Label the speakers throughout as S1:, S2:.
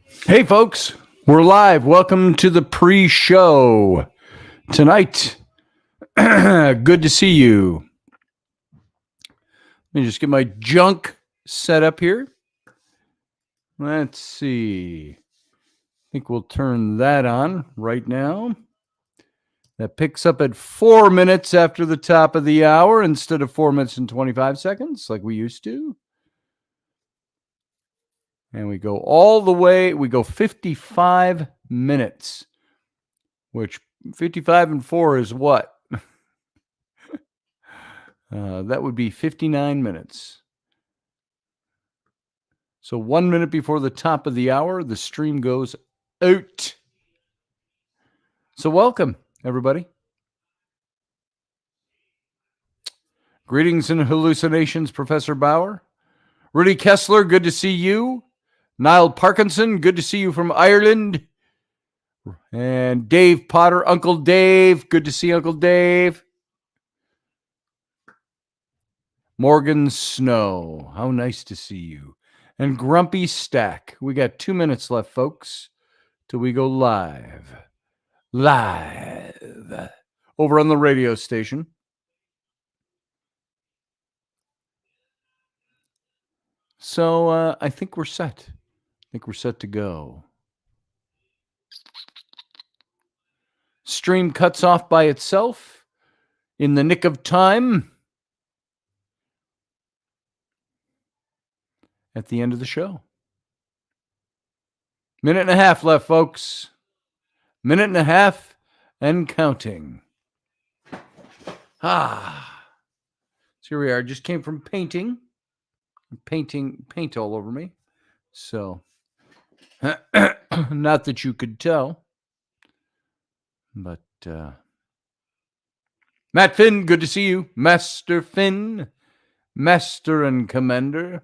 S1: Hey, folks, we're live. Welcome to the pre-show tonight. Good to see you. Let me just get my junk set up here. Let's see. I think we'll turn that on right now. That picks up at 4 minutes after the top of the hour instead of 4 minutes and 25 seconds like we used to. And we go all the way, we go 55 minutes, which 55 and 4 is what? That would be 59 minutes. So 1 minute before the top of the hour, the stream goes out. So welcome, everybody. Greetings and hallucinations, Professor Bauer. Rudy Kessler, good to see you. Niall Parkinson, good to see you from Ireland. And Dave Potter, Uncle Dave, good to see Uncle Dave. Morgan Snow, how nice to see you. And Grumpy Stack. We got 2 minutes left, folks, till we go live. Live. Over on the radio station. So I think we're set. I think we're set to go. Stream cuts off by itself in the nick of time at the end of the show. Minute and a half left, folks. Minute and a half and counting. So here we are. Just came from painting paint all over me. So, not that you could tell, but Matt Finn, good to see you. Master Finn, Master and Commander.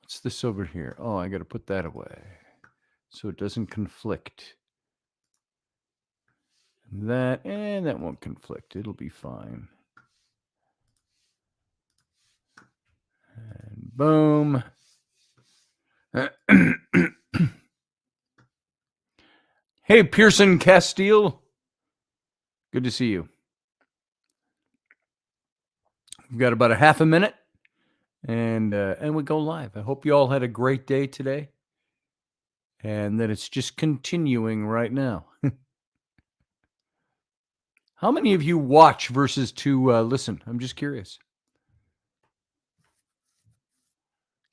S1: What's this over here? Oh, I got to put that away so it doesn't conflict. That won't conflict. It'll be fine. And boom. Hey, Pearson Castile. Good to see you. We've got about a half a minute, and we go live. I hope you all had a great day today, and that it's just continuing right now. How many of you watch versus to listen? I'm just curious.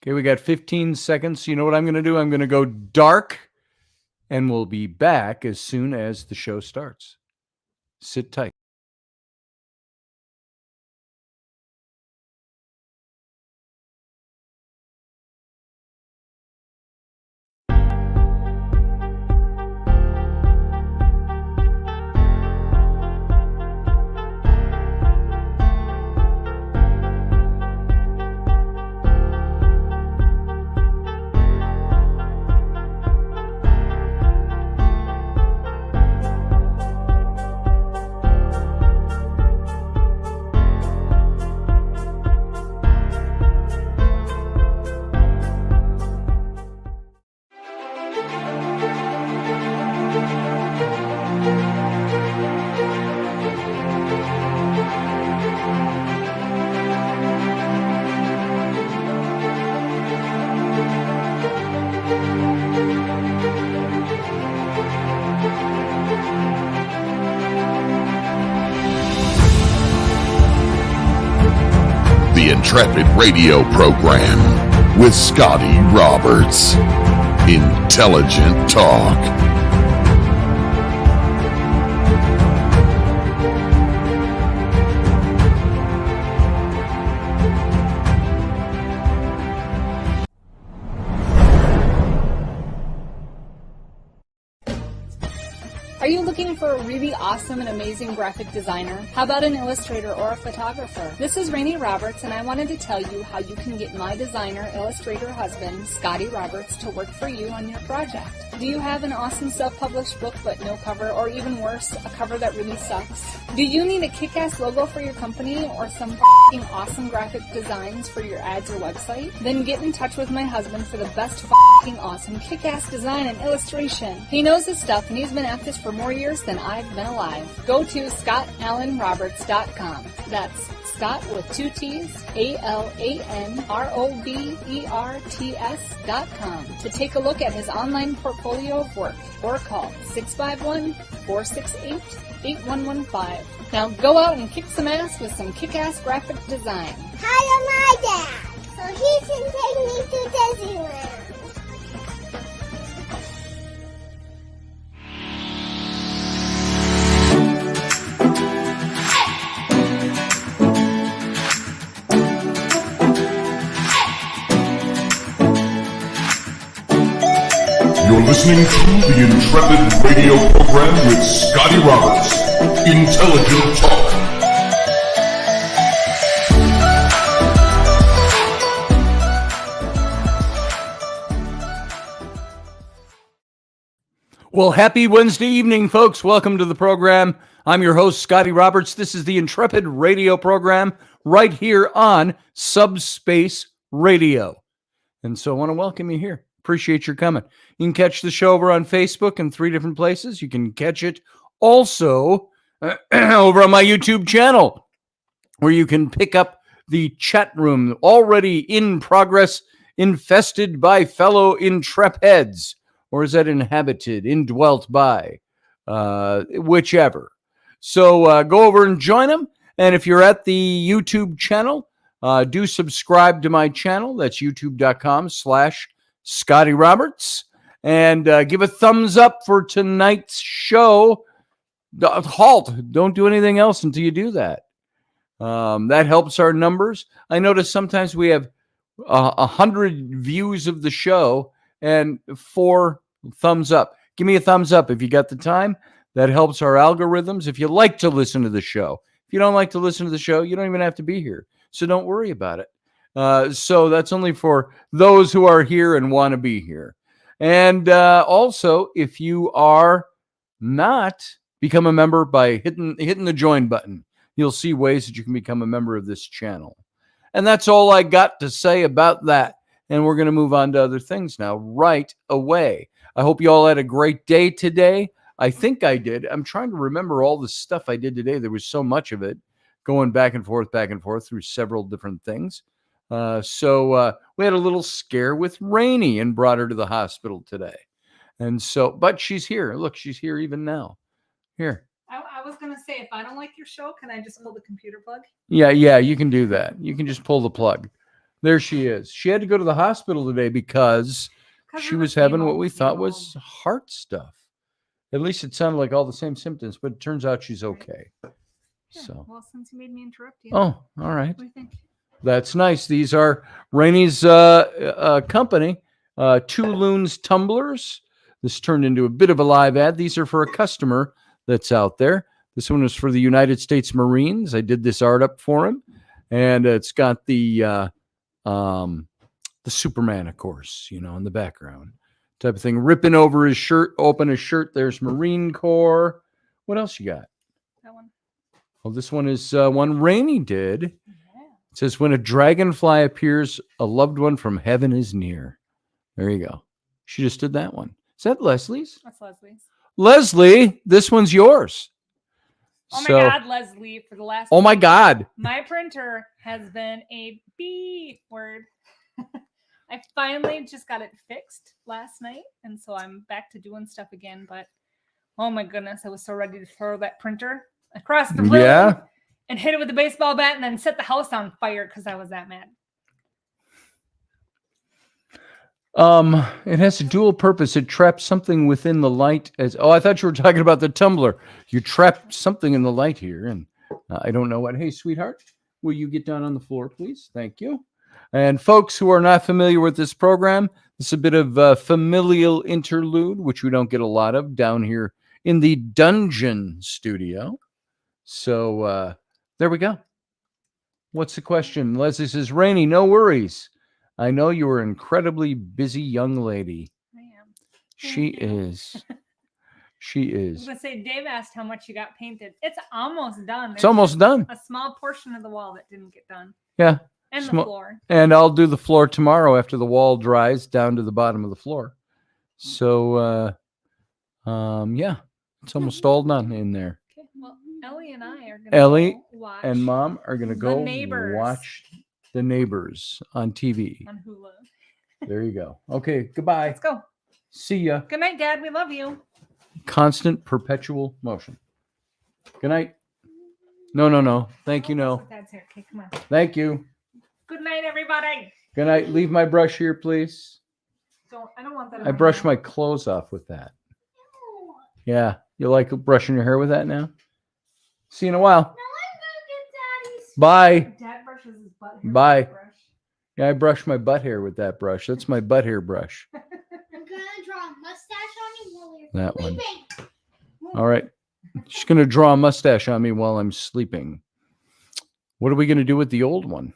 S1: Okay, we got 15 seconds. You know what I'm going to do? I'm going to go dark, and we'll be back as soon as the show starts. Sit tight.
S2: Intrepid radio program with Scotty Roberts. Intelligent talk.
S3: Are you looking for a really awesome and amazing graphic designer? How about an illustrator or a photographer? This is Rainey Roberts, and I wanted to tell you how you can get my designer, illustrator husband, Scotty Roberts, to work for you on your project. Do you have an awesome self-published book but no cover, or even worse, a cover that really sucks? Do you need a kick-ass logo for your company or some f***ing awesome graphic designs for your ads or website? Then get in touch with my husband for the best f***ing awesome kick-ass design and illustration. He knows his stuff, and he's been at this for more years than I've been alive. Go to ScottAlanRoberts.com. That's Scott with 2 T's, AlanRoberts.com, to take a look at his online portfolio of work, or call 651-468-8115. Now go out and kick some ass with some kick-ass graphic design.
S4: Hire my dad, so he can take me to Disneyland.
S2: You're listening to the Intrepid radio program with Scotty Roberts. Intelligent Talk.
S1: Well, happy Wednesday evening, folks. Welcome to the program. I'm your host, Scotty Roberts. This is the Intrepid radio program right here on Subspace Radio. And so I want to welcome you here. Appreciate your coming. You can catch the show over on Facebook in 3 different places. You can catch it also over on my YouTube channel, where you can pick up the chat room already in progress, infested by fellow Intrepids. Or is that inhabited, indwelt by? Whichever. So go over and join them. And if you're at the YouTube channel, do subscribe to my channel. That's youtube.com/Scotty Roberts. And give a thumbs up for tonight's show. Halt. Don't do anything else until you do that. That helps our numbers. I notice sometimes we have 100 views of the show and 4 thumbs up. Give me a thumbs up if you got the time. That helps our algorithms. If you like to listen to the show. If you don't like to listen to the show, you don't even have to be here. So don't worry about it. So that's only for those who are here and want to be here. And also, if you are not, become a member by hitting the join button. You'll see ways that you can become a member of this channel. And that's all I got to say about that. And we're going to move on to other things now right away. I hope you all had a great day today. I think I did. I'm trying to remember all the stuff I did today. There was so much of it going back and forth through several different things. So we had a little scare with Rainey and brought her to the hospital today. And so, but she's here. Look, she's here even now. Here.
S3: I was going to say, if I don't like your show, can I just pull the computer plug?
S1: Yeah, you can do that. You can just pull the plug. There she is. She had to go to the hospital today because she was having what we thought was heart stuff. At least it sounded like all the same symptoms, but it turns out she's okay.
S3: Yeah,
S1: so.
S3: Well, since you made me interrupt you.
S1: Oh, all right.
S3: What do you think?
S1: That's nice. These are Rainey's company, Two Loons Tumblers. This turned into a bit of a live ad. These are for a customer that's out there. This one is for the United States Marines. I did this art up for him, and it's got the Superman, of course, in the background type of thing. Ripping over his shirt, open his shirt. There's Marine Corps. What else you got?
S3: That one.
S1: Well, this one is one Rainey did. It says, when a dragonfly appears, a loved one from heaven is near. There you go. She just did that one. Is that Leslie's?
S3: That's Leslie's.
S1: Leslie, this one's yours.
S3: Oh my God, Leslie, for the last
S1: Oh my God.
S3: My printer has been a B word. I finally just got it fixed last night, and so I'm back to doing stuff again, but oh my goodness, I was so ready to throw that printer across the room and hit it with a baseball bat and then set the house on fire because I was that mad.
S1: It has a dual purpose. It traps something within the light I thought you were talking about the tumbler. You trapped something in the light here, and I don't know what. Hey, sweetheart, will you get down on the floor, please? Thank you. And folks who are not familiar with this program, this is a bit of a familial interlude, which we don't get a lot of down here in the Dungeon studio. So there we go. What's the question? Leslie says, Rainey, no worries. I know you are an incredibly busy young lady.
S3: I am.
S1: She is. She
S3: I
S1: is.
S3: was going to say, Dave asked how much you got painted. It's almost done.
S1: It's almost done.
S3: A small portion of the wall that didn't get done.
S1: Yeah.
S3: And the floor.
S1: And I'll do the floor tomorrow after the wall dries down to the bottom of the floor. So, yeah, it's almost all done in there.
S3: Okay. Well, Ellie and I are going to
S1: Ellie
S3: watch
S1: and Mom are going to go
S3: Neighbors.
S1: watch The Neighbors on TV.
S3: On Hulu.
S1: There you go. Okay, goodbye.
S3: Let's go.
S1: See ya.
S3: Good night, Dad. We love you.
S1: Constant perpetual motion. Good night. No. Thank you, no.
S3: Dad's here. Okay, come on.
S1: Thank you.
S3: Good night, everybody.
S1: Good night. Leave my brush here, please.
S3: I don't want that.
S1: I brush my clothes off with that. Yeah. You like brushing your hair with that now? See you in a while.
S4: No, I'm gonna get Daddy's.
S1: Bye.
S3: Dad brushes his butt hair.
S1: Bye.
S3: With that brush.
S1: Yeah, I brush my butt hair with that brush. That's my butt hair brush.
S4: I'm gonna draw a mustache on you while you're
S1: That one.
S4: sleeping.
S1: All right. She's going to draw a mustache on me while I'm sleeping. What are we going to do with the old one?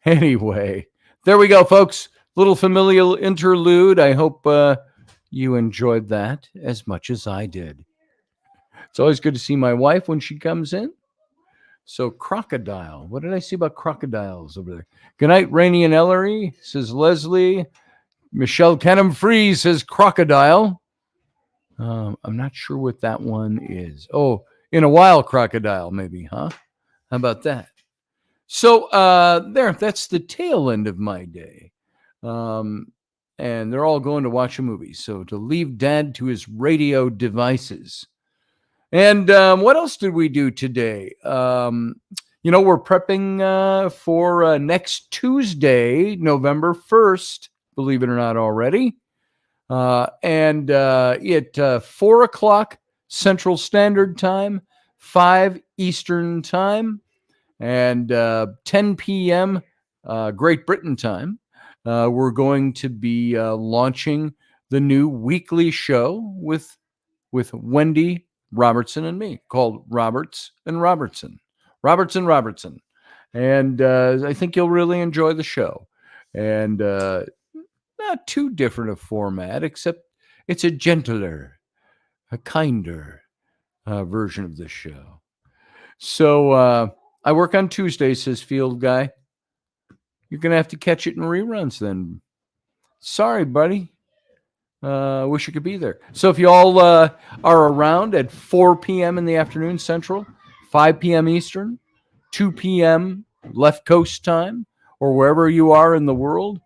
S1: Anyway, there we go, folks. Little familial interlude. I hope you enjoyed that as much as I did. It's always good to see my wife when she comes in. So crocodile. What did I see about crocodiles over there? Good night, Rainey and Ellery, says Leslie. Michelle Canham Free says crocodile. I'm not sure what that one is. Oh, in a while, crocodile, maybe, huh? How about that? So that's the tail end of my day. And they're all going to watch a movie. So to leave Dad to his radio devices. And what else did we do today? We're prepping for next Tuesday, November 1st, believe it or not already. And at 4 o'clock Central Standard Time, 5 Eastern Time, and 10 p.m. Great Britain time, we're going to be launching the new weekly show with Wendy Robertson and me, called Roberts and Robertson. And I think you'll really enjoy the show. And not too different a format, except it's a gentler, a kinder version of the show. So I work on Tuesdays, says Field Guy. You're going to have to catch it in reruns then. Sorry, buddy. Wish you could be there. So if you all are around at 4 p.m. in the afternoon Central, 5 p.m. Eastern, 2 p.m. Left Coast time, or wherever you are in the world,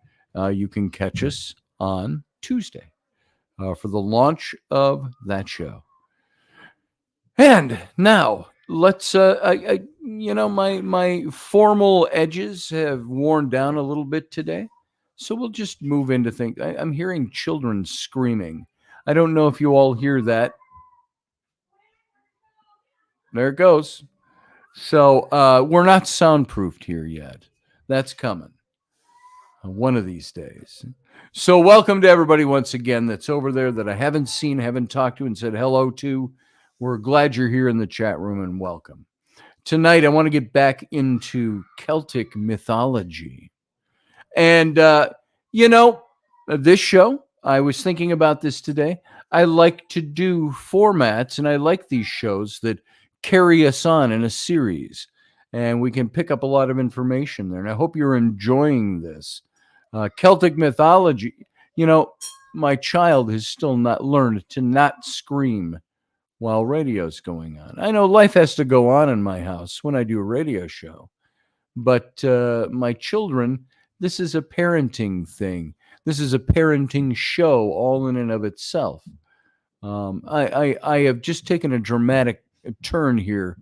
S1: you can catch us on Tuesday for the launch of that show. And now let's, my formal edges have worn down a little bit today. So we'll just move into things. I'm hearing children screaming. I don't know if you all hear that. There it goes. So we're not soundproofed here yet. That's coming one of these days. So welcome to everybody once again that's over there that I haven't seen, haven't talked to, and said hello to. We're glad you're here in the chat room, and welcome. Tonight, I want to get back into Celtic mythology. And, this show, I was thinking about this today. I like to do formats, and I like these shows that carry us on in a series. And we can pick up a lot of information there. And I hope you're enjoying this. Celtic mythology, my child has still not learned to not scream while radio's going on. I know life has to go on in my house when I do a radio show. But my children, this is a parenting thing. This is a parenting show all in and of itself. I have just taken a dramatic turn here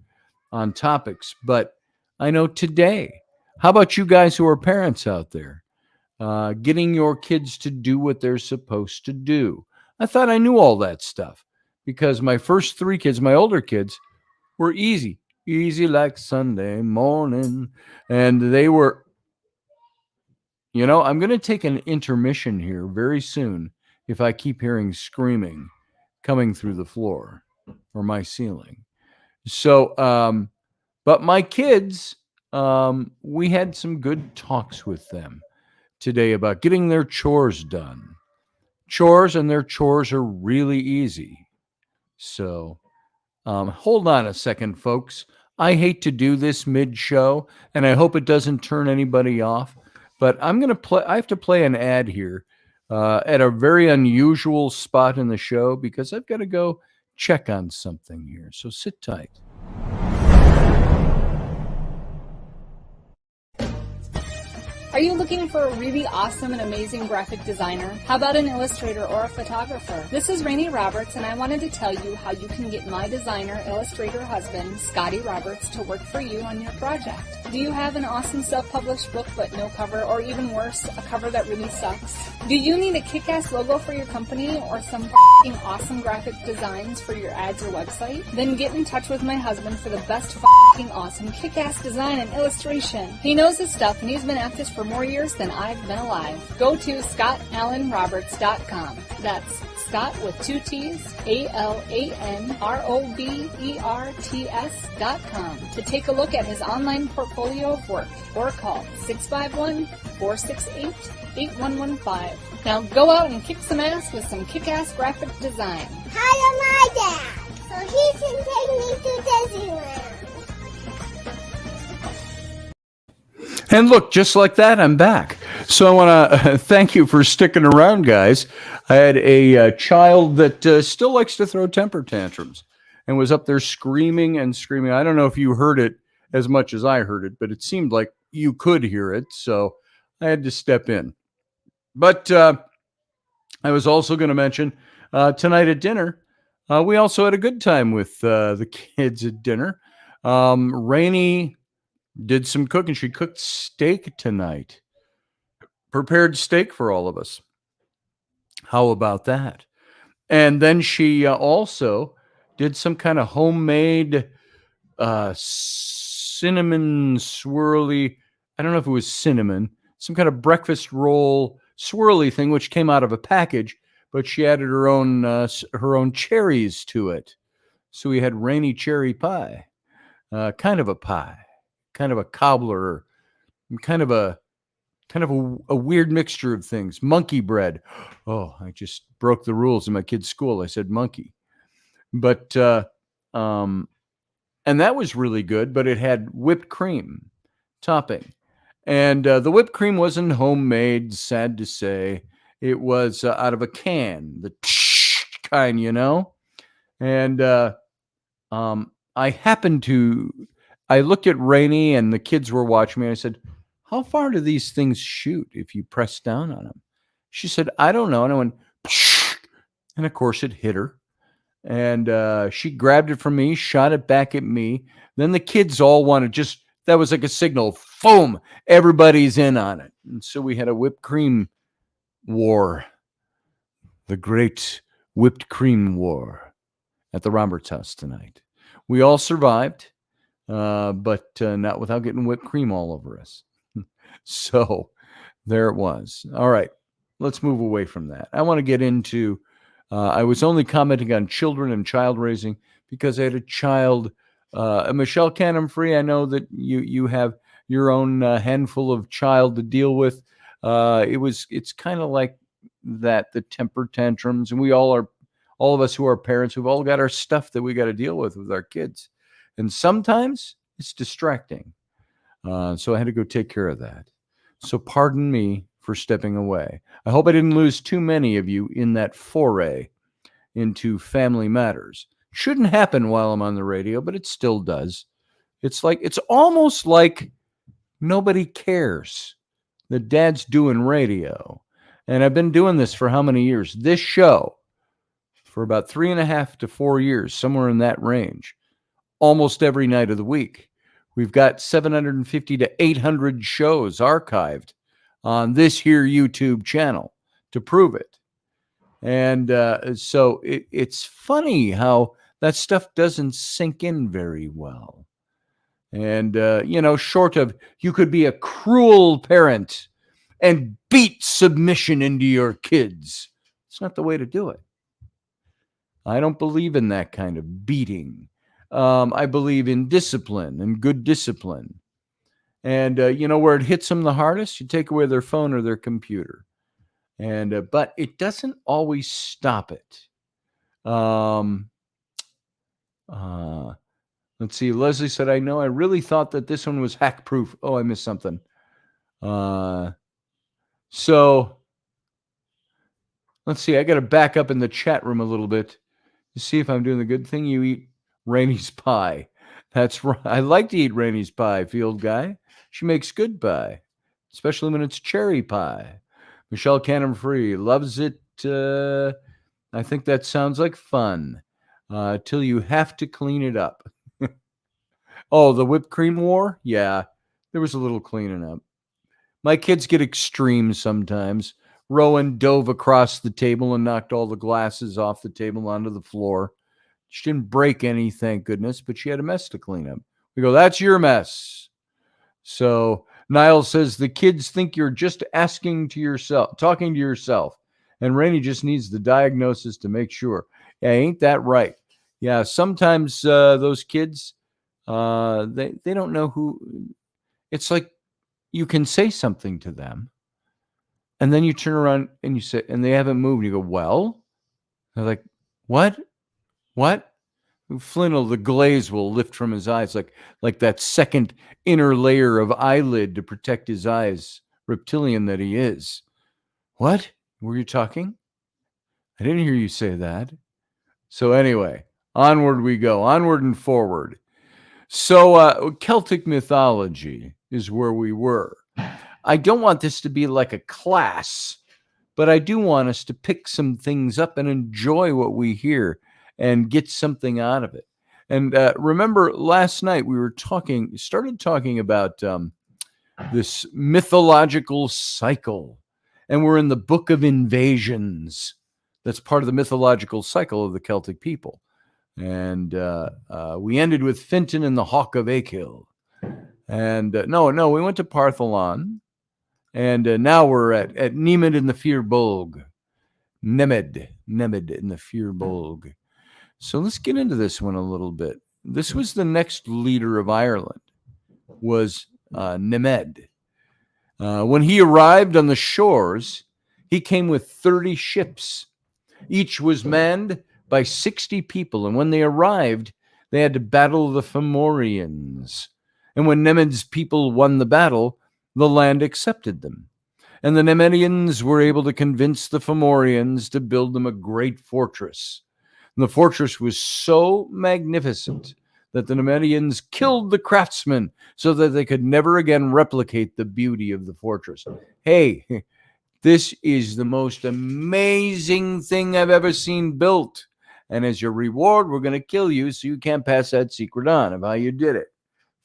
S1: on topics, but I know today, how about you guys who are parents out there? Getting your kids to do what they're supposed to do. I thought I knew all that stuff because my first 3 kids, my older kids, were easy like Sunday morning. And they were, I'm going to take an intermission here very soon if I keep hearing screaming. coming through the floor or my ceiling. So, but my kids, we had some good talks with them today about getting their chores done. Chores and their chores are really easy. So, hold on a second, folks. I hate to do this mid-show, and I hope it doesn't turn anybody off. But I'm gonna play. I have to play an ad here at a very unusual spot in the show because I've got to go check on something here. So sit tight.
S3: Are you looking for a really awesome and amazing graphic designer? How about an illustrator or a photographer? This is Rainey Roberts, and I wanted to tell you how you can get my designer, illustrator husband, Scotty Roberts, to work for you on your project. Do you have an awesome self-published book but no cover, or even worse, a cover that really sucks? Do you need a kick-ass logo for your company or some f***ing awesome graphic designs for your ads or website? Then get in touch with my husband for the best f***ing awesome kick-ass design and illustration. He knows his stuff, and he's been at this for more years than I've been alive. Go to ScottAllenRoberts.com. That's Scott with 2 T's, ALANROBERTS.com to take a look at his online portfolio of work, or call 651-468-8115. Now go out and kick some ass with some kick-ass graphic design.
S4: Hire my dad so he can take me to Disneyland.
S1: And look, just like that, I'm back. So I want to thank you for sticking around, guys. I had a child that still likes to throw temper tantrums and was up there screaming and screaming. I don't know if you heard it as much as I heard it, but it seemed like you could hear it. So I had to step in. But I was also going to mention tonight at dinner, we also had a good time with the kids at dinner. Rainey did some cooking. She cooked steak tonight. Prepared steak for all of us. How about that? And then she also did some kind of homemade cinnamon swirly. I don't know if it was cinnamon. Some kind of breakfast roll swirly thing, which came out of a package, but she added her own cherries to it. So we had rainy cherry pie, kind of a pie. Kind of a cobbler, kind of a weird mixture of things. Monkey bread. Oh, I just broke the rules in my kid's school. I said monkey, but and that was really good. But it had whipped cream topping, and the whipped cream wasn't homemade. Sad to say, it was out of a can, the kind, you know. And I happened to. I looked at Rainey and the kids were watching me. And I said, how far do these things shoot if you press down on them? She said, I don't know. And I went, psh! And of course it hit her. And she grabbed it from me, shot it back at me. Then the kids all wanted that was like a signal. Boom! Everybody's in on it. And so we had a whipped cream war. The great whipped cream war at the Roberts house tonight. We all survived. But not without getting whipped cream all over us. So there it was. All right, let's move away from that. I want to get into, I was only commenting on children and child raising because I had a child, Michelle Canham-Free. I know that you have your own handful of child to deal with. It's kind of like that, the temper tantrums, and all of us who are parents, we've all got our stuff that we got to deal with our kids. And sometimes it's distracting. So I had to go take care of that. So pardon me for stepping away. I hope I didn't lose too many of you in that foray into family matters. Shouldn't happen while I'm on the radio, but it still does. It's almost like nobody cares that Dad's doing radio. And I've been doing this for how many years? This show for about 3.5 to 4 years, somewhere in that range. Almost every night of the week. We've got 750 to 800 shows archived on this here YouTube channel to prove it. And so it's funny how that stuff doesn't sink in very well. And, short of you could be a cruel parent and beat submission into your kids. It's not the way to do it. I don't believe in that kind of beating. I believe in discipline and good discipline. And where it hits them the hardest, you take away their phone or their computer. And but it doesn't always stop it. Um, uh, let's see. Leslie said, "I know. I really thought that this one was hack proof." Oh, I missed something. So let's see. I got to back up in the chat room a little bit to see if I'm doing the good thing. You eat Rainey's pie. That's right. I like to eat Rainey's pie, field guy. She makes good pie, especially when it's cherry pie. Michelle Cannon Free loves it. I think that sounds like fun. Till you have to clean it up. Oh, the whipped cream war? Yeah, there was a little cleaning up. My kids get extreme sometimes. Rowan dove across the table and knocked all the glasses off the table onto the floor. She didn't break any, thank goodness, but she had a mess to clean up. We go, that's your mess. So Niall says the kids think you're just talking to yourself. And Rainey just needs the diagnosis to make sure. Yeah, ain't that right? Yeah, sometimes those kids, they don't know who. It's like you can say something to them, and then you turn around and you say, and they haven't moved. And you go, well, they're like, what? Flint, the glaze will lift from his eyes, like that second inner layer of eyelid to protect his eyes, reptilian that he is. What? Were you talking? I didn't hear you say that. So anyway, onward we go, onward and forward. So Celtic mythology is where we were. I don't want this to be like a class, but I do want us to pick some things up and enjoy what we hear and get something out of it. And remember, last night we started talking about this mythological cycle, and we're in the Book of Invasions. That's part of the mythological cycle of the Celtic people. And we ended with Fintan and the Hawk of Achill. And no, we went to Parthalon. And now we're at Nemed in the Firbolg. Nemed in the Firbolg. So let's get into this one a little bit. This was the next leader of Ireland, was Nemed. When he arrived on the shores, he came with 30 ships. Each was manned by 60 people. And when they arrived, they had to battle the Fomorians. And when Nemed's people won the battle, the land accepted them. And the Nemedians were able to convince the Fomorians to build them a great fortress. And the fortress was so magnificent that the Nemedians killed the craftsmen so that they could never again replicate the beauty of the fortress. Hey, this is the most amazing thing I've ever seen built. And as your reward, we're going to kill you so you can't pass that secret on of how you did it.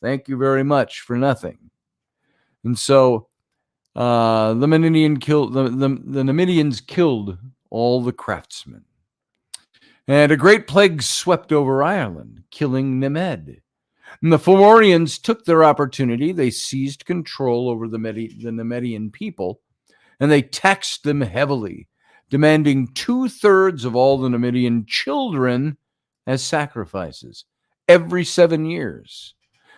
S1: Thank you very much for nothing. And so the Nemedians killed all the craftsmen. And a great plague swept over Ireland, killing Nemed. And the Fomorians took their opportunity. They seized control over the Nemedian people, and they taxed them heavily, demanding 2/3 of all the Nemedian children as sacrifices every 7 years.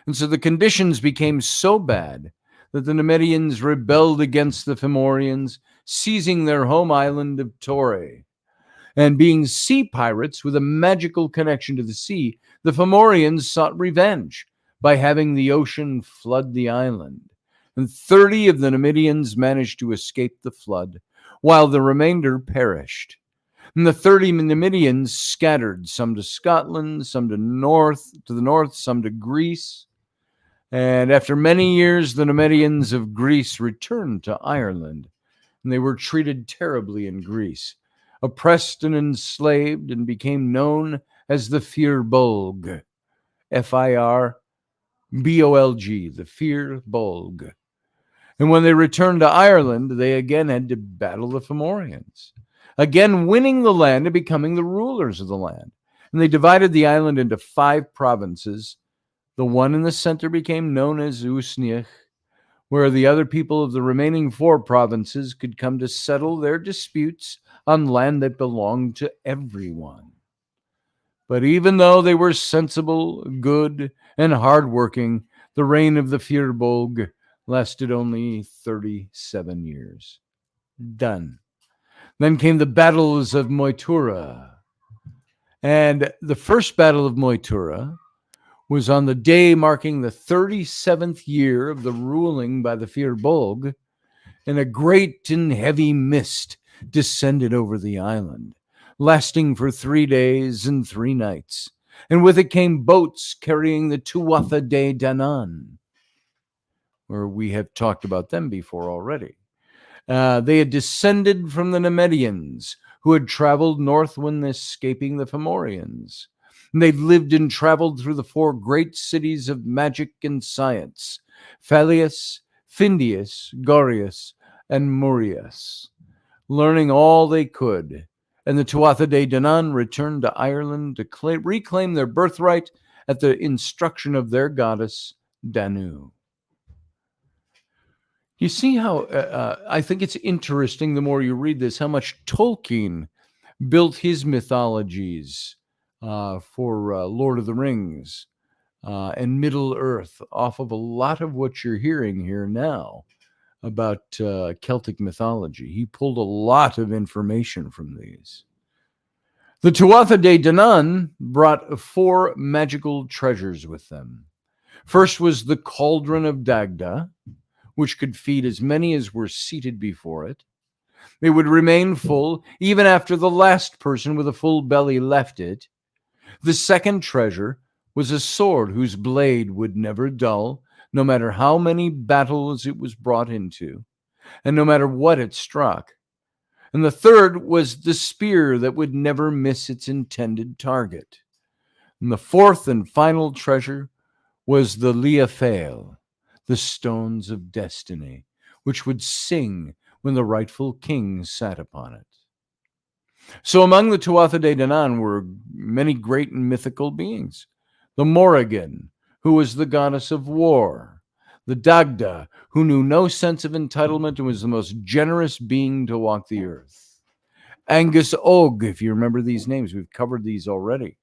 S1: And so the conditions became so bad that the Nemedians rebelled against the Fomorians, seizing their home island of Torre. And being sea pirates with a magical connection to the sea, the Fomorians sought revenge by having the ocean flood the island. And 30 of the Nemedians managed to escape the flood, while the remainder perished. And the 30 Nemedians scattered, some to Scotland, some to the north, some to Greece. And after many years, the Nemedians of Greece returned to Ireland, and they were treated terribly in Greece, oppressed and enslaved, and became known as the Firbolg, Firbolg, the Firbolg. And when they returned to Ireland, they again had to battle the Fomorians, again winning the land and becoming the rulers of the land. And they divided the island into 5 provinces. The one in the center became known as Usnich, where the other people of the remaining 4 provinces could come to settle their disputes on land that belonged to everyone. But even though they were sensible, good, and hardworking, the reign of the Firbolg lasted only 37 years. Done. Then came the battles of Moytura. And the first battle of Moytura was on the day marking the 37th year of the ruling by the Firbolg, and a great and heavy mist descended over the island, lasting for 3 days and 3 nights. And with it came boats carrying the Tuatha de Danann, where we have talked about them before already. They had descended from the Nemedians, who had traveled north when escaping the Fomorians. And they'd lived and traveled through the 4 great cities of magic and science, Phalius, Findius, Gorius, and Murius, learning all they could. And the Tuatha de Danann returned to Ireland to reclaim their birthright at the instruction of their goddess, Danu. You see how I think it's interesting, the more you read this, how much Tolkien built his mythologies for Lord of the Rings and Middle Earth off of a lot of what you're hearing here now about Celtic mythology. He pulled a lot of information from these. The Tuatha de Danann brought 4 magical treasures with them. First was the Cauldron of Dagda, which could feed as many as were seated before it. They would remain full even after the last person with a full belly left it. The second treasure was a sword whose blade would never dull, no matter how many battles it was brought into, and no matter what it struck. And the third was the spear that would never miss its intended target. And the fourth and final treasure was the Liafail, the stones of destiny, which would sing when the rightful king sat upon it. So among the Tuatha de Danann were many great and mythical beings. The Morrigan, who was the goddess of war. The Dagda, who knew no sense of entitlement and was the most generous being to walk the earth. Angus Og, if you remember these names, we've covered these already.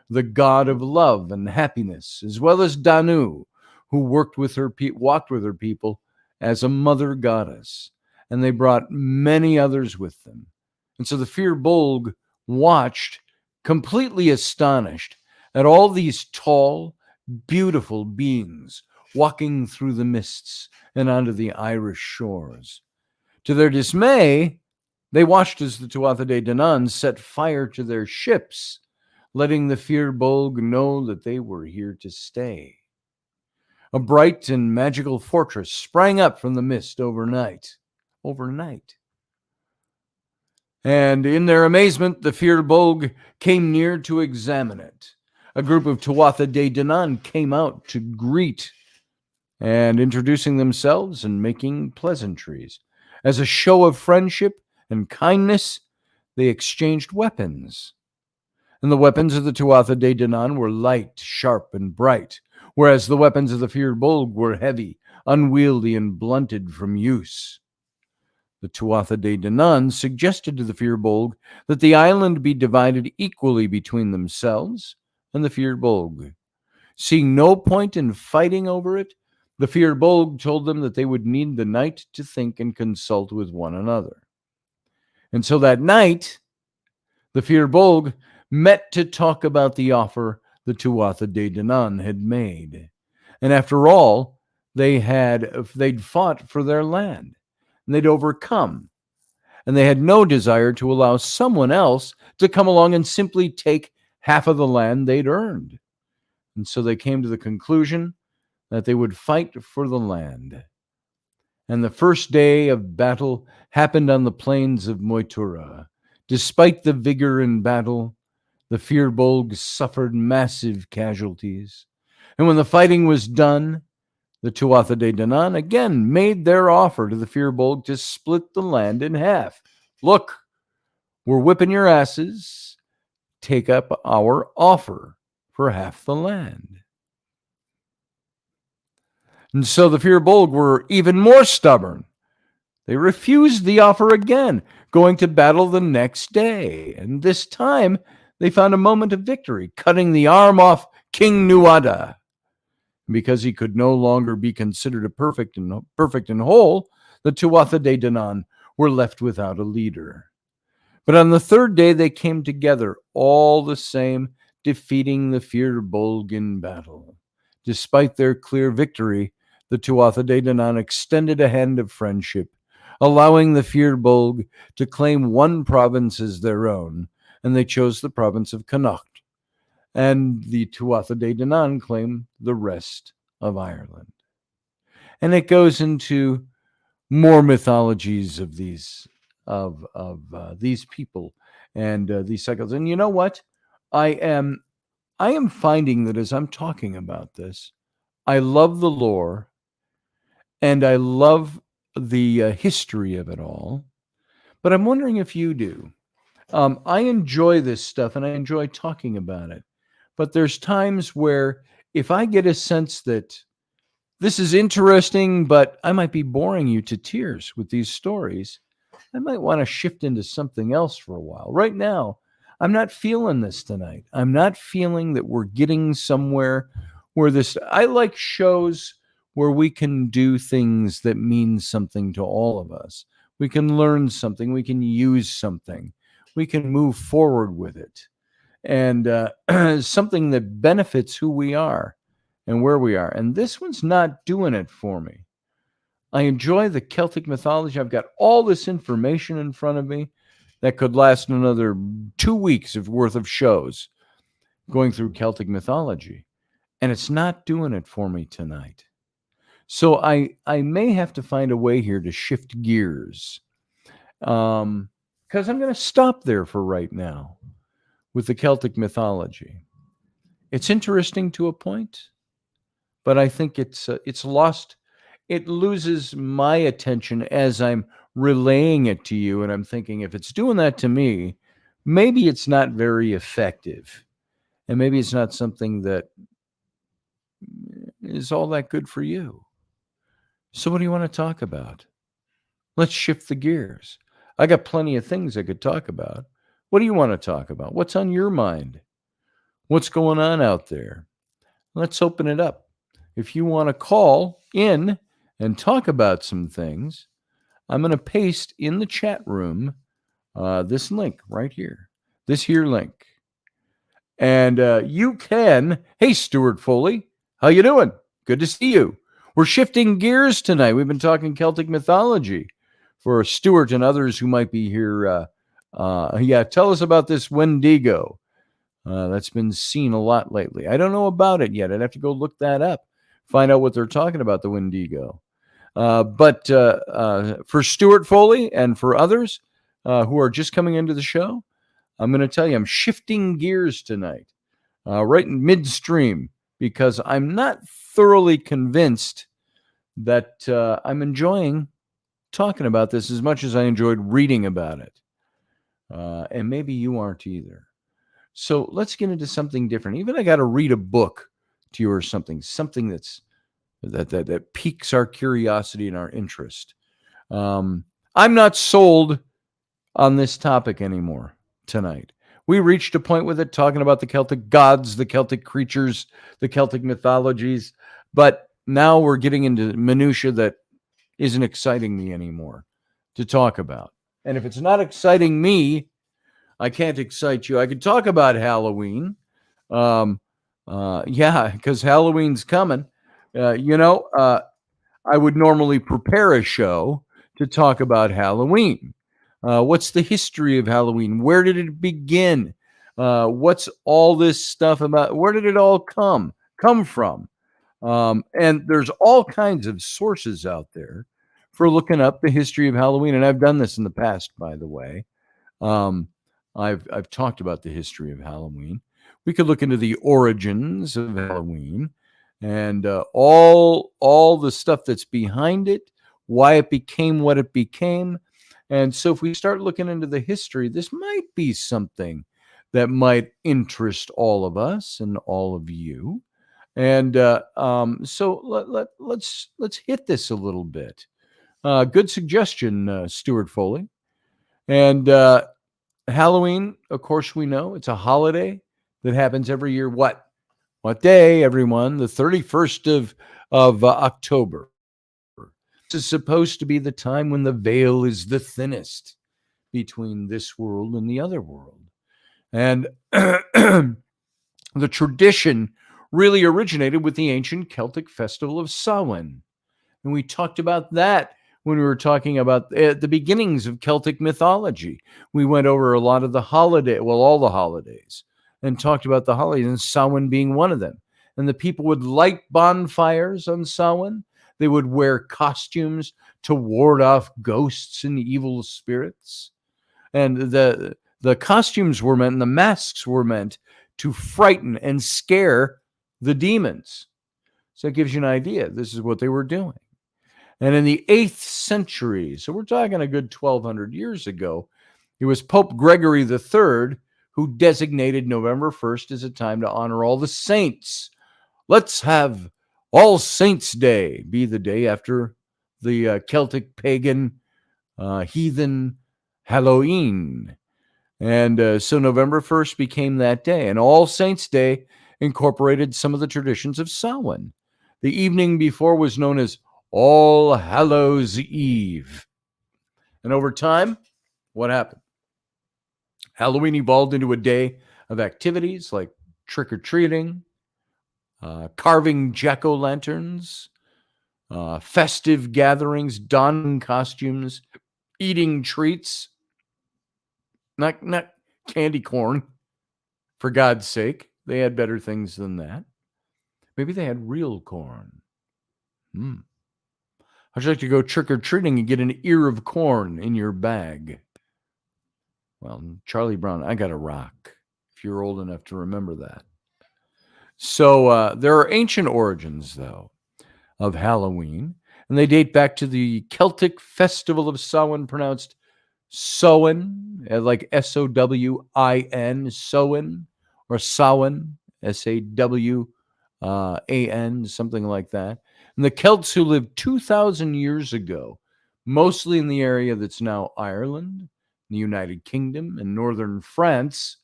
S1: The god of love and happiness, as well as Danu, who walked with her people as a mother goddess. And they brought many others with them. And so the Firbolg watched, completely astonished, at all these tall, beautiful beings walking through the mists and onto the Irish shores. To their dismay, they watched as the Tuatha de Danann set fire to their ships, letting the Firbolg know that they were here to stay. A bright and magical fortress sprang up from the mist overnight. And in their amazement, the Firbolg came near to examine it. A group of Tuatha de Danann came out to greet, and introducing themselves and making pleasantries. As a show of friendship and kindness, they exchanged weapons. And the weapons of the Tuatha de Danann were light, sharp, and bright, whereas the weapons of the Firbolg were heavy, unwieldy, and blunted from use. The Tuatha de Danann suggested to the Firbolg that the island be divided equally between themselves and the Firbolg. Seeing no point in fighting over it, the Firbolg told them that they would need the night to think and consult with one another. And so that night, the Firbolg met to talk about the offer the Tuatha de Danann had made. And after all, they'd fought for their land, and they'd overcome. And they had no desire to allow someone else to come along and simply take half of the land they'd earned. And so they came to the conclusion that they would fight for the land. And the first day of battle happened on the plains of Moytura. Despite the vigor in battle, the Firbolg suffered massive casualties. And when the fighting was done, the Tuatha de Danann again made their offer to the Firbolg to split the land in half. Look, we're whipping your asses. Take up our offer for half the land. And so the Firbolg were even more stubborn. They refused the offer again, going to battle the next day. And this time, they found a moment of victory, cutting the arm off King Tuatha. Because he could no longer be considered a perfect and whole, the Tuatha De Danann were left without a leader. But on the third day they came together, all the same, defeating the Firbolg in battle. Despite their clear victory, the Tuatha De Danann extended a hand of friendship, allowing the Firbolg to claim one province as their own, and they chose the province of Connacht. And the Tuatha De Danann claimed the rest of Ireland. And it goes into more mythologies of these people and these cycles. And you know what? I am finding that as I'm talking about this, I love the lore and I love the history of it all. But I'm wondering if you do. I enjoy this stuff and I enjoy talking about it. But there's times where if I get a sense that this is interesting, but I might be boring you to tears with these stories, I might want to shift into something else for a while. Right now, I'm not feeling this tonight. I'm not feeling that we're getting somewhere where I like shows where we can do things that mean something to all of us. We can learn something. We can use something. We can move forward with it. And something that benefits who we are and where we are. And this one's not doing it for me. I enjoy the Celtic mythology. I've got all this information in front of me that could last another 2 weeks worth of shows going through Celtic mythology. And it's not doing it for me tonight. So I may have to find a way here to shift gears. Because I'm going to stop there for right now with the Celtic mythology. It's interesting to a point, but I think it's lost. It loses my attention as I'm relaying it to you, and I'm thinking if it's doing that to me, maybe it's not very effective, and maybe it's not something that is all that good for you. So what do you want to talk about? Let's shift the gears. I got plenty of things I could talk about. What do you want to talk about? What's on your mind? What's going on out there? Let's open it up. If you want to call in and talk about some things, I'm going to paste in the chat room this link right here, this here link. And you can, hey, Stuart Foley, how you doing? Good to see you. We're shifting gears tonight. We've been talking Celtic mythology for Stuart and others who might be here. Tell us about this Wendigo. That's been seen a lot lately. I don't know about it yet. I'd have to go look that up, find out what they're talking about, the Wendigo. But for Stuart Foley and for others who are just coming into the show, I'm going to tell you I'm shifting gears tonight, right in midstream, because I'm not thoroughly convinced that I'm enjoying talking about this as much as I enjoyed reading about it. And maybe you aren't either. So let's get into something different. Even I got to read a book to you or something that piques our curiosity and our interest. I'm not sold on this topic anymore tonight. We reached a point with it talking about the Celtic gods, the Celtic creatures, the Celtic mythologies, but now we're getting into minutia that isn't exciting me anymore to talk about. And if it's not exciting me, I can't excite you. I could talk about Halloween. Because Halloween's coming. I would normally prepare a show to talk about Halloween. What's the history of Halloween? Where did it begin? What's all this stuff about? Where did it all come from? And there's all kinds of sources out there for looking up the history of Halloween. And I've done this in the past, by the way. I've talked about the history of Halloween. We could look into the origins of Halloween and all the stuff that's behind it, why it became what it became. And so if we start looking into the history, this might be something that might interest all of us and all of you. And so let's hit this a little bit. Good suggestion, Stuart Foley. And Halloween, of course, we know it's a holiday that happens every year. What day, everyone? The 31st of October. This is supposed to be the time when the veil is the thinnest between this world and the other world. And the tradition really originated with the ancient Celtic festival of Samhain. And we talked about that when we were talking about the beginnings of Celtic mythology. We went over a lot of the all the holidays, and talked about the holidays, and Samhain being one of them. And the people would light bonfires on Samhain. They would wear costumes to ward off ghosts and evil spirits. And the costumes were meant, and the masks were meant to frighten and scare the demons. So it gives you an idea. This is what they were doing. And in the 8th century, so we're talking a good 1,200 years ago, it was Pope Gregory III who designated November 1st as a time to honor all the saints. Let's have All Saints' Day be the day after the Celtic pagan heathen Halloween. And so November 1st became that day. And All Saints' Day incorporated some of the traditions of Samhain. The evening before was known as All Hallows' Eve. And over time, what happened? Halloween evolved into a day of activities like trick-or-treating, carving jack-o'-lanterns, festive gatherings, donning costumes, eating treats, not candy corn, for God's sake. They had better things than that. Maybe they had real corn. How'd you like to go trick-or-treating and get an ear of corn in your bag? Well, Charlie Brown, I got a rock, if you're old enough to remember that. So there are ancient origins, though, of Halloween, and they date back to the Celtic festival of Samhain, pronounced Samhain, like Sowin, Samhain, or Samhain, Sawan, something like that. And the Celts who lived 2,000 years ago, mostly in the area that's now Ireland, the United Kingdom, and northern France,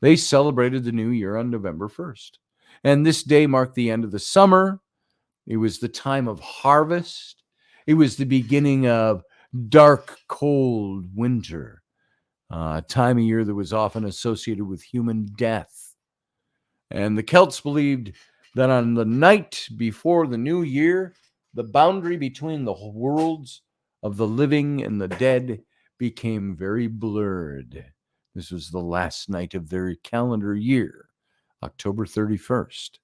S1: they celebrated the new year on November 1st. And this day marked the end of the summer. It was the time of harvest. It was the beginning of dark, cold winter, a time of year that was often associated with human death. And the Celts believed that on the night before the new year, the boundary between the worlds of the living and the dead became very blurred. This was the last night of their calendar year, October 31st.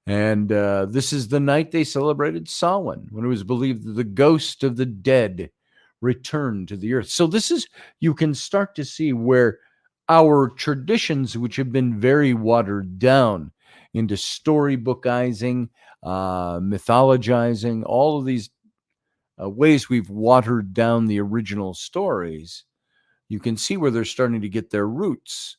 S1: And this is the night they celebrated Samhain, when it was believed that the ghost of the dead returned to the earth. So this is, you can start to see where our traditions, which have been very watered down into storybookizing, mythologizing, all of these ways we've watered down the original stories, you can see where they're starting to get their roots,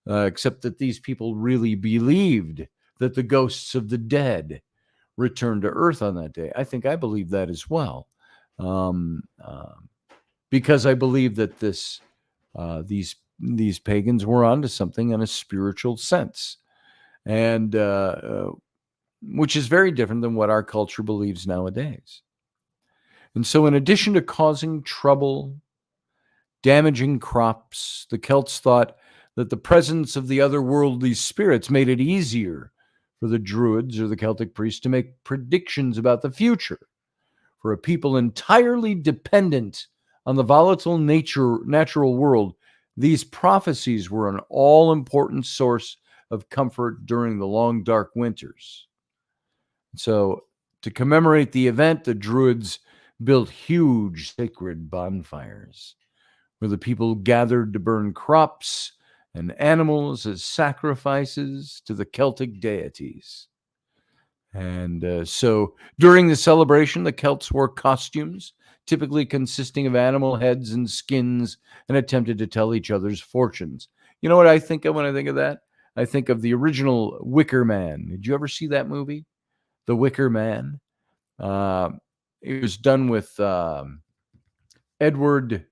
S1: except that these people really believed that the ghosts of the dead returned to earth on that day. I think I believe that as well, because I believe that these pagans were onto something in a spiritual sense, and which is very different than what our culture believes nowadays. And so, in addition to causing trouble, damaging crops, the Celts thought that the presence of the otherworldly spirits made it easier for the Druids or the Celtic priests to make predictions about the future. For a people entirely dependent on the volatile natural world, these prophecies were an all-important source of comfort during the long, dark winters. So, to commemorate the event, the Druids built huge sacred bonfires where the people gathered to burn crops and animals as sacrifices to the Celtic deities. And so during the celebration, the Celts wore costumes, typically consisting of animal heads and skins, and attempted to tell each other's fortunes. You know what I think of when I think of that? I think of the original Wicker Man. Did you ever see that movie? The Wicker Man? It was done with Edward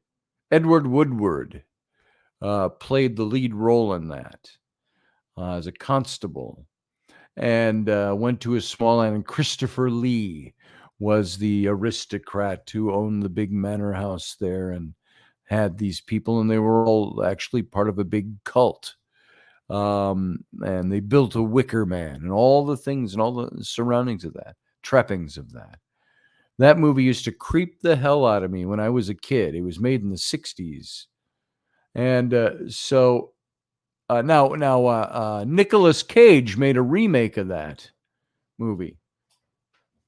S1: Woodward. played the lead role in that as a constable, and went to a small island. And Christopher Lee was the aristocrat who owned the big manor house there and had these people, and they were all actually part of a big cult. And they built a wicker man and all the things and all the surroundings of that, trappings of that. That movie used to creep the hell out of me when I was a kid. It was made in the 60s. And now Nicolas Cage made a remake of that movie.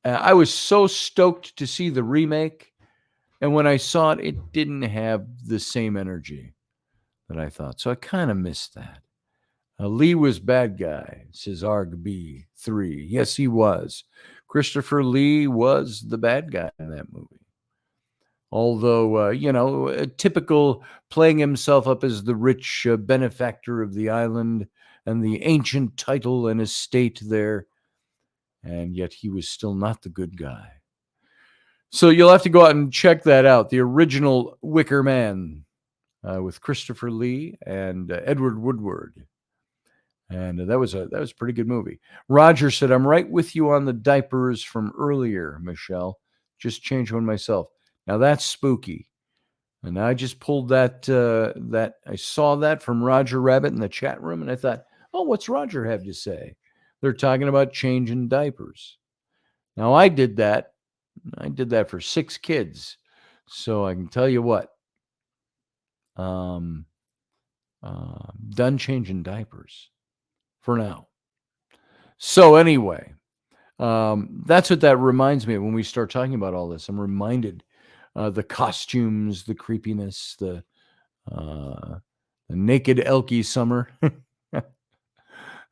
S1: I was so stoked to see the remake. And when I saw it, it didn't have the same energy that I thought. So I kind of missed that. Lee was bad guy, Cesaire B 3. Yes, he was. Christopher Lee was the bad guy in that movie. Although, typical playing himself up as the rich benefactor of the island and the ancient title and estate there. And yet he was still not the good guy. So you'll have to go out and check that out. The original Wicker Man with Christopher Lee and Edward Woodward. And that was a pretty good movie. Roger said, I'm right with you on the diapers from earlier, Michelle. Just changed one myself. Now that's spooky. And I just pulled that I saw that from Roger Rabbit in the chat room, and I thought, oh, what's Roger have to say? They're talking about changing diapers. Now I did that. I did that for 6 kids. So I can tell you what. Done changing diapers. For now. So anyway, that's what that reminds me of when we start talking about all this. I'm reminded the costumes, the creepiness, the naked Elkie Summer.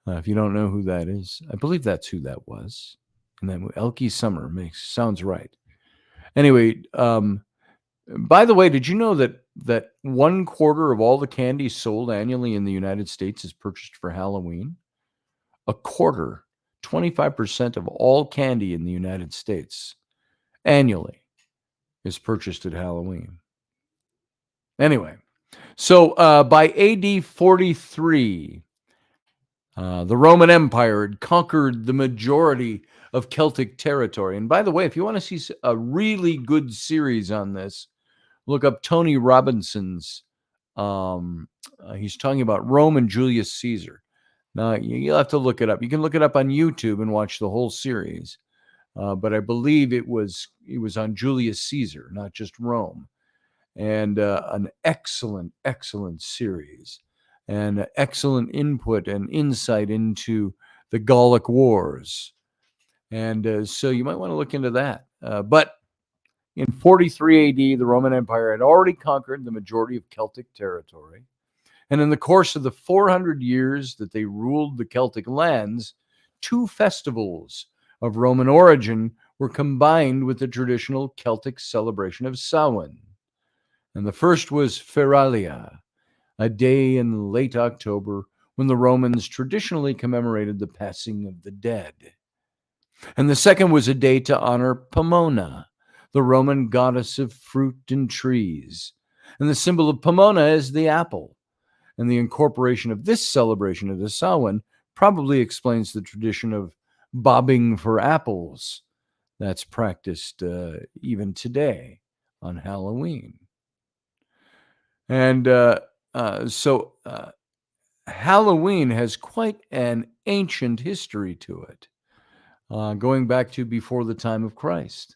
S1: If you don't know who that is, I believe that's who that was. And that Elkie Summer sounds right. Anyway, by the way, did you know that 1/4 of all the candy sold annually in the United States is purchased for Halloween? 1/4, 25% of all candy in the United States annually is purchased at Halloween. Anyway, so by AD 43, the Roman Empire had conquered the majority of Celtic territory. And by the way, if you want to see a really good series on this, look up Tony Robinson's. He's talking about Rome and Julius Caesar. Now, you'll have to look it up. You can look it up on YouTube and watch the whole series. But I believe it was on Julius Caesar, not just Rome. And an excellent, excellent series. And excellent input and insight into the Gallic Wars. And so you might want to look into that. But in 43 AD, the Roman Empire had already conquered the majority of Celtic territory. And in the course of the 400 years that they ruled the Celtic lands, 2 festivals of Roman origin were combined with the traditional Celtic celebration of Samhain. And the first was Feralia, a day in late October when the Romans traditionally commemorated the passing of the dead. And the second was a day to honor Pomona, the Roman goddess of fruit and trees. And the symbol of Pomona is the apple. And the incorporation of this celebration of the Samhain probably explains the tradition of bobbing for apples that's practiced even today on Halloween. And so Halloween has quite an ancient history to it, going back to before the time of Christ.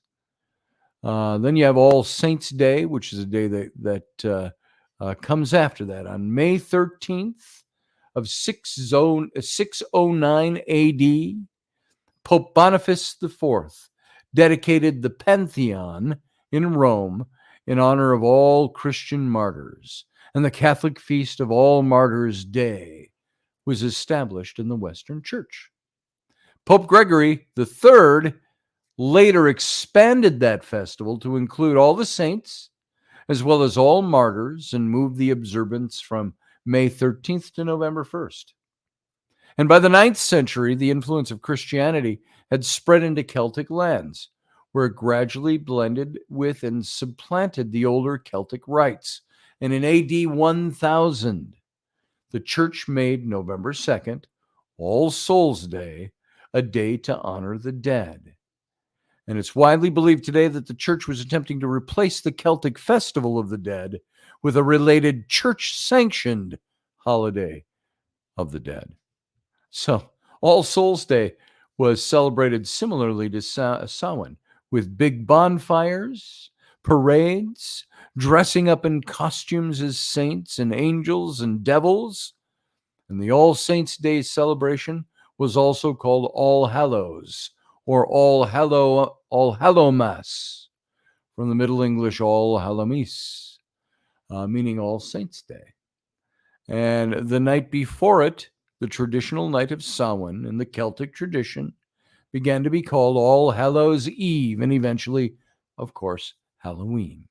S1: Then you have All Saints' Day, which is a day that comes after that. On May 13th of 609 AD, Pope Boniface IV dedicated the Pantheon in Rome in honor of all Christian martyrs, and the Catholic Feast of All Martyrs' Day was established in the Western Church. Pope Gregory III later expanded that festival to include all the saints, as well as all martyrs, and moved the observance from May 13th to November 1st. And by the 9th century, the influence of Christianity had spread into Celtic lands, where it gradually blended with and supplanted the older Celtic rites And in AD 1000, the church made November 2nd, All Souls Day, a day to honor the dead. And it's widely believed today that the church was attempting to replace the Celtic Festival of the Dead with a related church-sanctioned holiday of the dead. So All Souls Day was celebrated similarly to Samhain, with big bonfires, parades, dressing up in costumes as saints and angels and devils. And the All Saints' Day celebration was also called All Hallows, or All Hallow Mass, from the Middle English All Hallows, meaning All Saints' Day. And the night before it, the traditional night of Samhain in the Celtic tradition, began to be called All Hallows Eve, and eventually, of course, Halloween.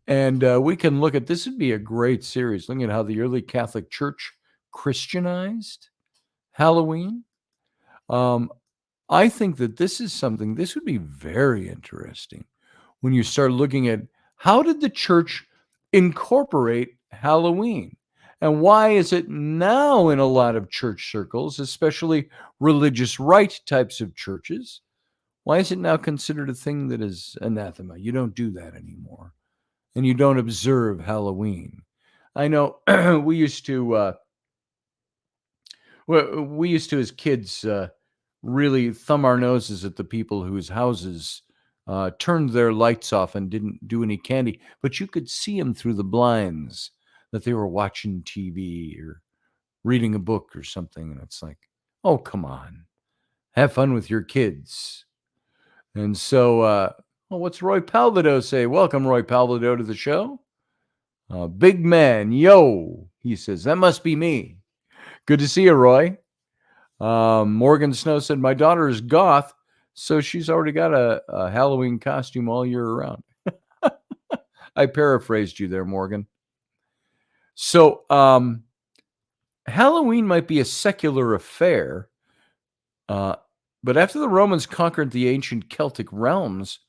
S1: And we can look at, this would be a great series, looking at how the early Catholic Church Christianized Halloween. I think that this would be very interesting when you start looking at how did the church incorporate Halloween? And why is it now in a lot of church circles, especially religious right types of churches, why is it now considered a thing that is anathema? You don't do that anymore. And you don't observe Halloween. I know we used to as kids really thumb our noses at the people whose houses turned their lights off and didn't do any candy, but you could see them through the blinds that they were watching TV or reading a book or something. And it's like, oh, come on, have fun with your kids. And so, what's Roy Palvido say? Welcome, Roy Palvido, to the show. Big man, yo, he says, that must be me. Good to see you, Roy. Morgan Snow said, my daughter is goth, so she's already got a Halloween costume all year round. I paraphrased you there, Morgan. So Halloween might be a secular affair, but after the Romans conquered the ancient Celtic realms,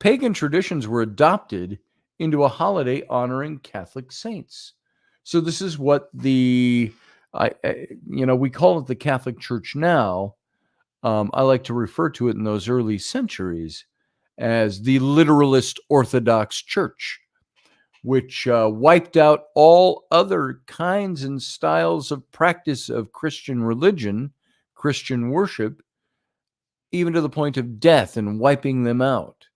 S1: pagan traditions were adopted into a holiday honoring Catholic saints. So this is what we call it the Catholic Church now. I like to refer to it in those early centuries as the literalist Orthodox Church, which wiped out all other kinds and styles of practice of Christian religion, Christian worship, even to the point of death and wiping them out.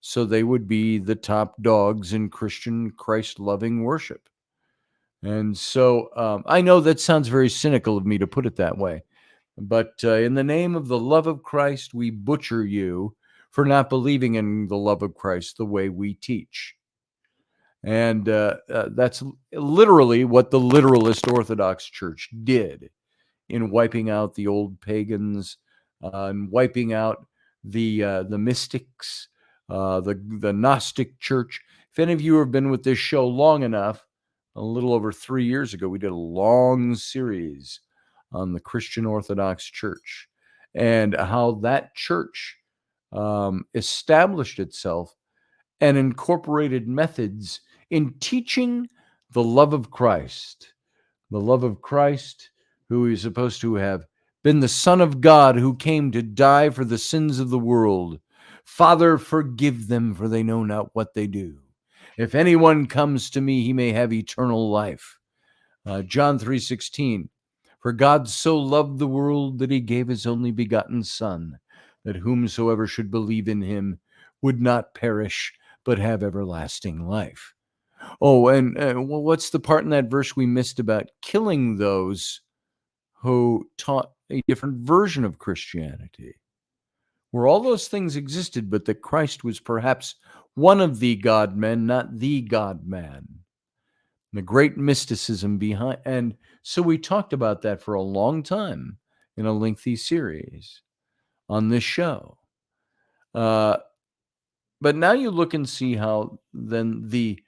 S1: So they would be the top dogs in Christian Christ-loving worship. And so I know that sounds very cynical of me to put it that way, but in the name of the love of Christ, we butcher you for not believing in the love of Christ the way we teach. And that's literally what the literalist Orthodox Church did in wiping out the old pagans and wiping out the mystics, the Gnostic Church. If any of you have been with this show long enough, a little over 3 years ago, we did a long series on the Christian Orthodox Church and how that church established itself and incorporated methods in teaching the love of Christ, who is supposed to have been the Son of God who came to die for the sins of the world. Father, forgive them, for they know not what they do. If anyone comes to me, he may have eternal life. John 3:16, for God so loved the world that he gave his only begotten Son, that whomsoever should believe in him would not perish, but have everlasting life. Oh, and what's the part in that verse we missed about killing those who taught a different version of Christianity, where all those things existed, but that Christ was perhaps one of the God-men, not the God-man. The great mysticism behind. And so we talked about that for a long time in a lengthy series on this show. But now you look and see how then the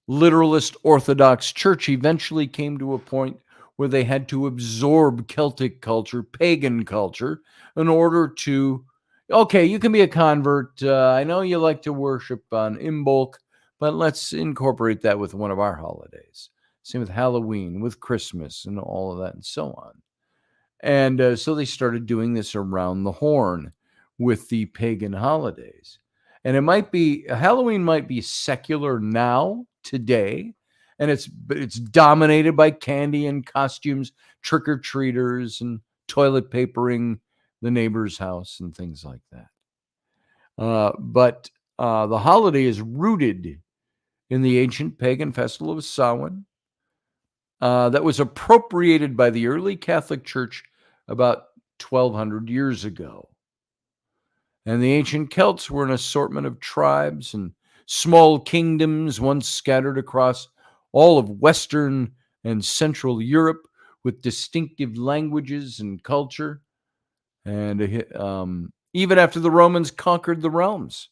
S1: literalist Orthodox Church eventually came to a point where they had to absorb Celtic culture, pagan culture, in order to, okay, you can be a convert. I know you like to worship on Imbolc, but let's incorporate that with one of our holidays. Same with Halloween, with Christmas, and all of that, and so on. And so they started doing this around the horn with the pagan holidays. And Halloween might be secular now, today, and it's dominated by candy and costumes, trick-or-treaters, and toilet papering the neighbor's house and things like that. But the holiday is rooted in the ancient pagan festival of Samhain that was appropriated by the early Catholic Church about 1,200 years ago. And the ancient Celts were an assortment of tribes and small kingdoms once scattered across all of Western and Central Europe with distinctive languages and culture. And even after the Romans conquered the realms,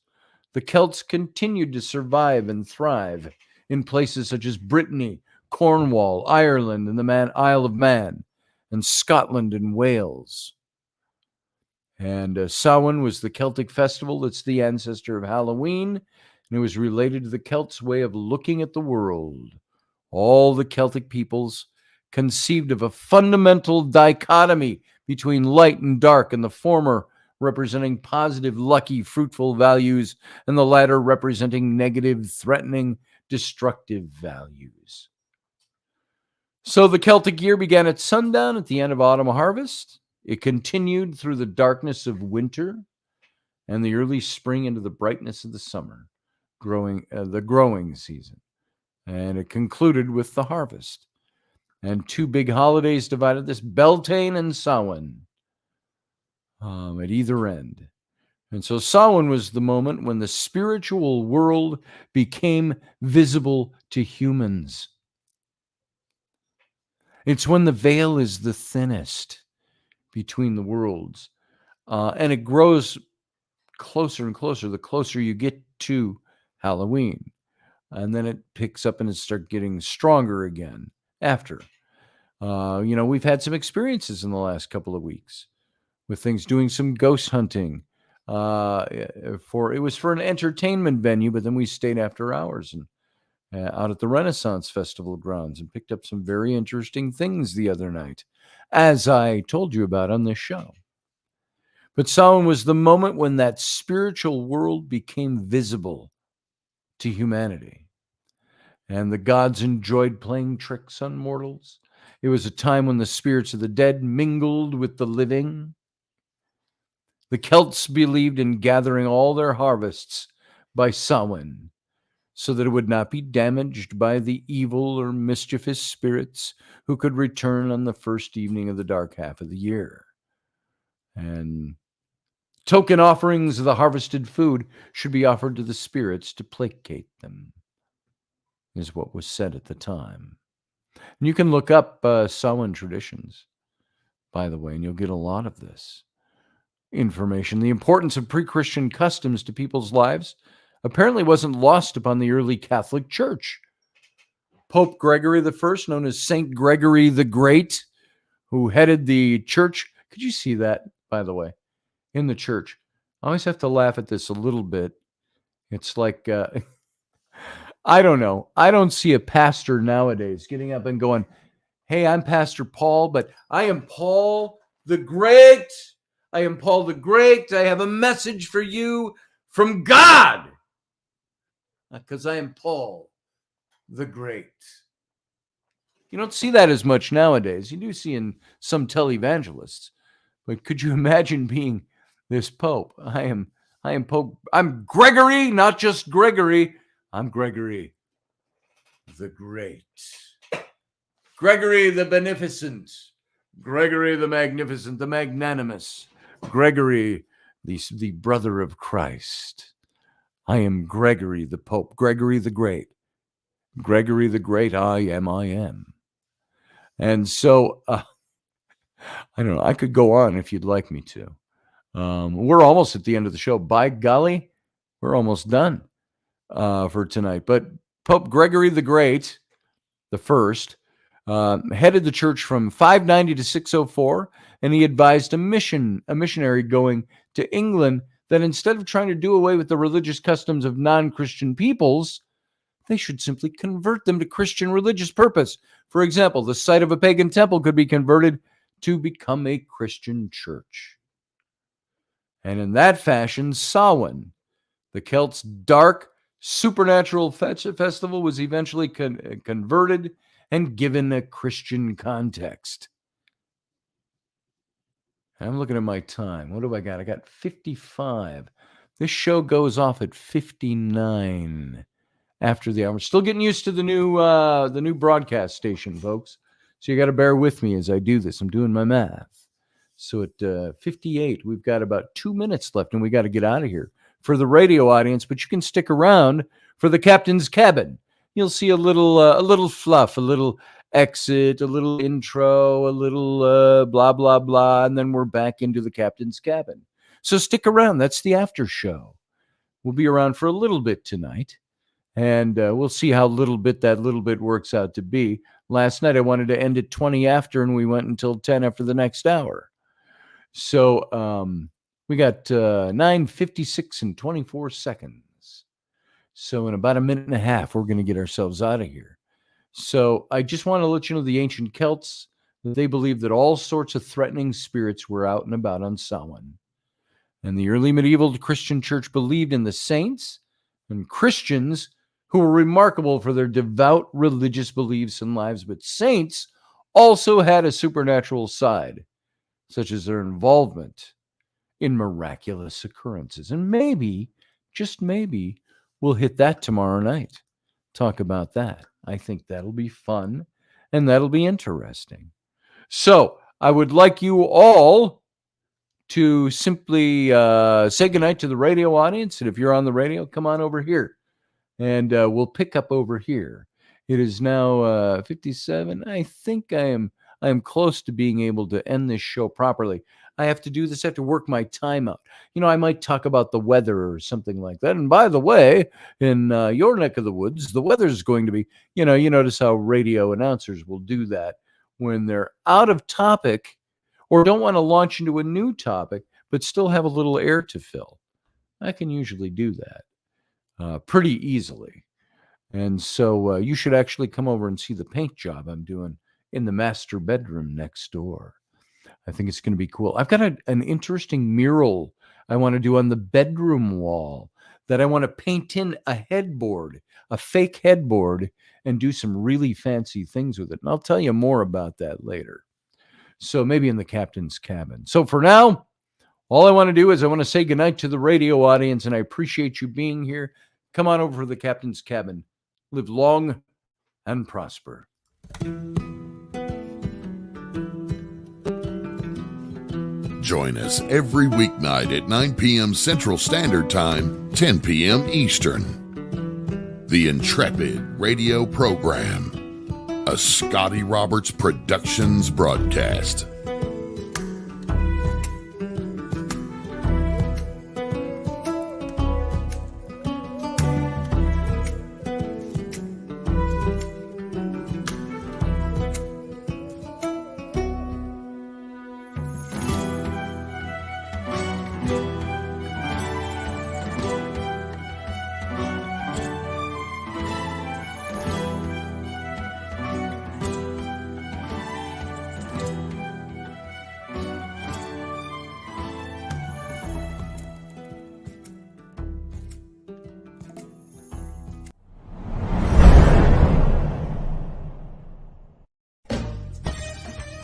S1: the Celts continued to survive and thrive in places such as Brittany, Cornwall, Ireland, and the Isle of Man, and Scotland and Wales. And Samhain was the Celtic festival that's the ancestor of Halloween, and it was related to the Celts' way of looking at the world. All the Celtic peoples conceived of a fundamental dichotomy between light and dark, and the former representing positive, lucky, fruitful values, and the latter representing negative, threatening, destructive values. So the Celtic year began at sundown at the end of autumn harvest. It continued through the darkness of winter and the early spring into the brightness of the summer, the growing season. And it concluded with the harvest. And two big holidays divided this, Beltane and Samhain, at either end. And so Samhain was the moment when the spiritual world became visible to humans. It's when the veil is the thinnest between the worlds. And it grows closer and closer the closer you get to Halloween. And then it picks up and it starts getting stronger again after. We've had some experiences in the last couple of weeks with things doing some ghost hunting. It was for an entertainment venue, but then we stayed after hours and out at the Renaissance Festival grounds and picked up some very interesting things the other night, as I told you about on this show. But Samhain was the moment when that spiritual world became visible to humanity. And the gods enjoyed playing tricks on mortals. It was a time when the spirits of the dead mingled with the living. The Celts believed in gathering all their harvests by Samhain, so that it would not be damaged by the evil or mischievous spirits who could return on the first evening of the dark half of the year. And token offerings of the harvested food should be offered to the spirits to placate them, is what was said at the time. And you can look up Samhain traditions, by the way, and you'll get a lot of this information. The importance of pre-Christian customs to people's lives apparently wasn't lost upon the early Catholic Church. Pope Gregory I, known as Saint Gregory the Great, who headed the church. Could you see that, by the way, in the church? I always have to laugh at this a little bit. It's like, I don't know. I don't see a pastor nowadays getting up and going, "Hey, I'm Pastor Paul, but I am Paul the Great. I am Paul the Great. I have a message for you from God. Because I am Paul the Great." You don't see that as much nowadays. You do see in some televangelists. But could you imagine being this Pope? I am Pope. I'm Gregory, not just Gregory. I'm Gregory the Great. Gregory the Beneficent. Gregory the Magnificent, the Magnanimous. Gregory, the brother of Christ. I am Gregory the Pope, Gregory the Great. Gregory the Great, I am. And so, I don't know, I could go on if you'd like me to. We're almost at the end of the show. By golly, we're almost done for tonight. But Pope Gregory the Great, the first, headed the church from 590 to 604, and he advised a missionary going to England that instead of trying to do away with the religious customs of non-Christian peoples, they should simply convert them to Christian religious purpose. For example, the site of a pagan temple could be converted to become a Christian church. And in that fashion, Samhain, the Celts' dark, supernatural festival, was eventually converted and given a Christian context. I'm looking at my time. What do I got? I got 55. This show goes off at 59 after the hour. Still getting used to the new broadcast station, folks. So you got to bear with me as I do this. I'm doing my math. So at 58, we've got about 2 minutes left, and we got to get out of here for the radio audience. But you can stick around for the captain's cabin. You'll see a little fluff, a little exit, a little intro, a little blah, blah, blah, and then we're back into the captain's cabin. So stick around. That's the after show. We'll be around for a little bit tonight, and we'll see how that little bit works out to be. Last night I wanted to end at 20 after, and we went until 10 after the next hour. So we got 9:56 and 24 seconds. So in about a minute and a half, we're going to get ourselves out of here. So I just want to let you know the ancient Celts, they believed that all sorts of threatening spirits were out and about on Samhain. And the early medieval Christian church believed in the saints and Christians who were remarkable for their devout religious beliefs and lives. But saints also had a supernatural side, such as their involvement in miraculous occurrences. And maybe, just maybe, we'll hit that tomorrow night. Talk about that. I think that'll be fun and that'll be interesting. So I would like you all to simply say goodnight to the radio audience. And if you're on the radio, come on over here and we'll pick up over here. It is now 57. I think I am close to being able to end this show properly. I have to do this. I have to work my time out. I might talk about the weather or something like that. And by the way, in your neck of the woods, the weather is going to be, you notice how radio announcers will do that when they're out of topic or don't want to launch into a new topic, but still have a little air to fill. I can usually do that pretty easily. And so you should actually come over and see the paint job I'm doing in the master bedroom next door. I think it's going to be cool. I've got an interesting mural I want to do on the bedroom wall that I want to paint in a headboard, a fake headboard, and do some really fancy things with it. And I'll tell you more about that later. So maybe in the captain's cabin. So for now, all I want to do is I want to say goodnight to the radio audience, and I appreciate you being here. Come on over to the captain's cabin. Live long and prosper.
S2: Join us every weeknight at 9 p.m. Central Standard Time, 10 p.m. Eastern. The Intrepid Radio Program, a Scotty Roberts Productions broadcast.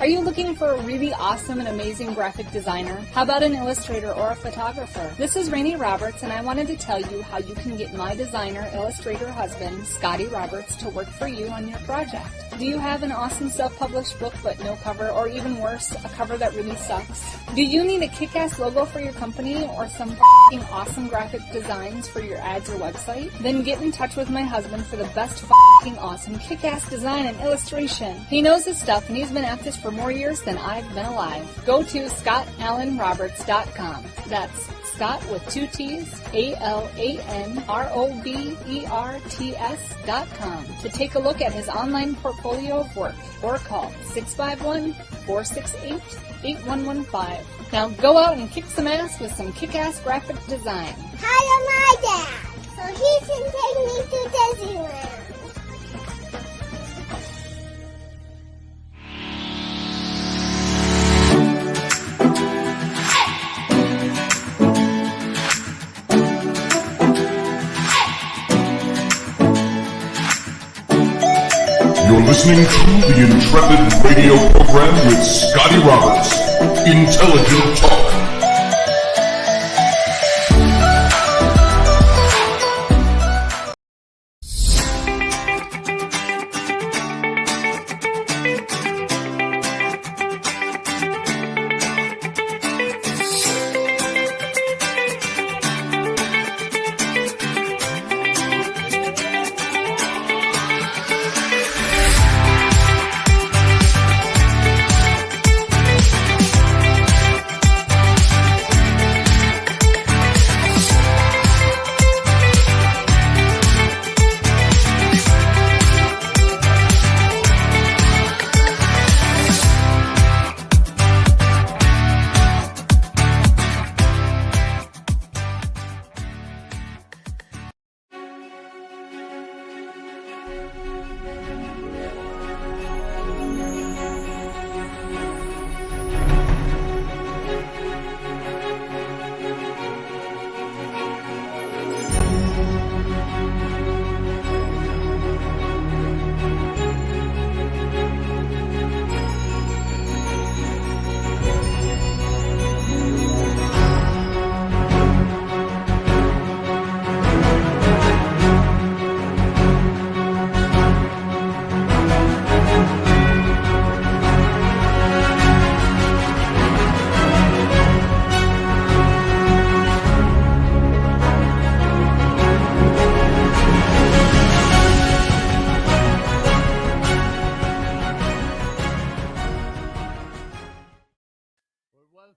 S3: Are you looking for a really awesome and amazing graphic designer? How about an illustrator or a photographer? This is Rainey Roberts, and I wanted to tell you how you can get my designer, illustrator husband, Scotty Roberts, to work for you on your project. Do you have an awesome self-published book but no cover, or even worse, a cover that really sucks? Do you need a kick-ass logo for your company or some f***ing awesome graphic designs for your ads or website? Then get in touch with my husband for the best f***ing awesome kick-ass design and illustration. He knows his stuff, and he's been at this for more years than I've been alive. Go to ScottAllenRoberts.com. That's Scott with 2 T's, ALANROBERTS.com to take a look at his online portfolio of work, or call 651-468-8115. Now go out and kick some ass with some kick-ass graphic design.
S4: Hi, my dad. So so he can take me to Disneyland.
S5: You're listening to the Intrepid radio program with Scotty Roberts. Intelligent talk.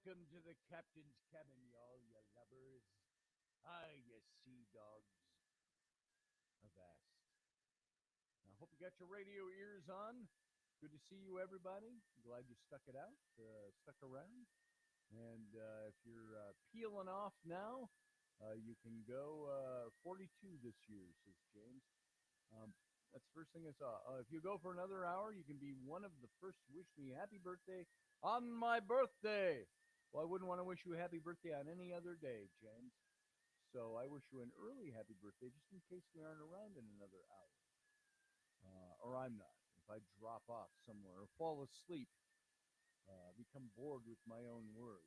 S1: Welcome to the captain's cabin, y'all, you lubbers. Hi, you sea dogs. Avast. I hope you got your radio ears on. Good to see you, everybody. Glad you stuck it out, stuck around. And if you're peeling off now, you can go 42 this year, says James. That's the first thing I saw. If you go for another hour, you can be one of the first to wish me happy birthday on my birthday. Well, I wouldn't want to wish you a happy birthday on any other day, James. So I wish you an early happy birthday just in case we aren't around in another hour. Or I'm not. If I drop off somewhere or fall asleep, become bored with my own words.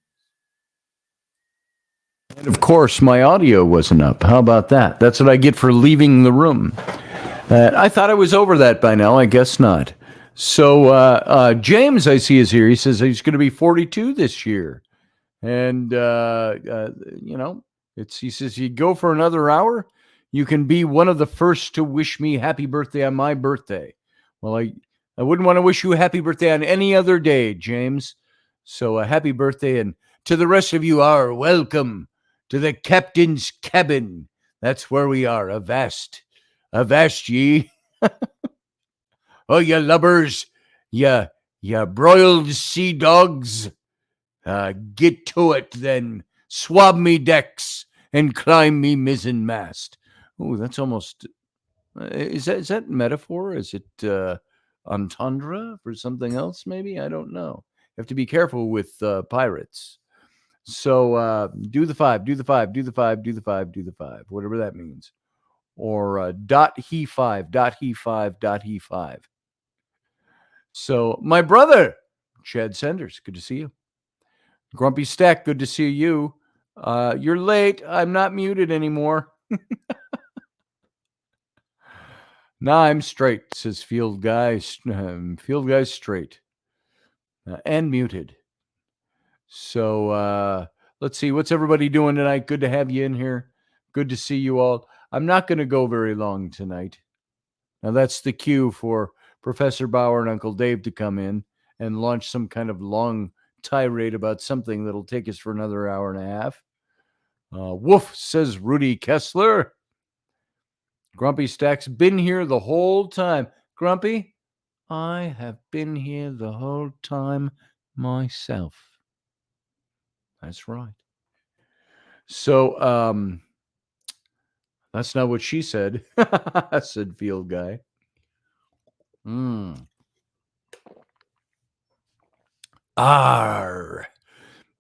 S1: And of course, my audio wasn't up. How about that? That's what I get for leaving the room. I thought I was over that by now. I guess not. So James, I see, is here. He says he's going to be 42 this year. And, he says, you go for another hour, you can be one of the first to wish me happy birthday on my birthday. Well, I wouldn't want to wish you a happy birthday on any other day, James. So a happy birthday. And to the rest of you are welcome to the captain's cabin. That's where we are. Avast. Avast ye. Oh, you lubbers. You broiled sea dogs. Get to it, then. Swab me decks and climb me mizzen mast. Oh, that's almost... Is that metaphor? Is it entendre for something else, maybe? I don't know. You have to be careful with pirates. So do the five, do the five, do the five, do the five, do the five, whatever that means. Or dot he five, dot he five, dot he five. So my brother, Chad Sanders, good to see you. Grumpy Stack, good to see you. You're late. I'm not muted anymore. Nah, I'm straight, says Field Guy. Field Guy's straight. And muted. So let's see. What's everybody doing tonight? Good to have you in here. Good to see you all. I'm not going to go very long tonight. Now, that's the cue for Professor Bauer and Uncle Dave to come in and launch some kind of long tirade about something that'll take us for another hour and a half. Woof, says Rudy Kessler. Grumpy Stack's been here the whole time. Grumpy, I have been here the whole time myself. That's right. So, That's not what she said, said Field Guy. Arr.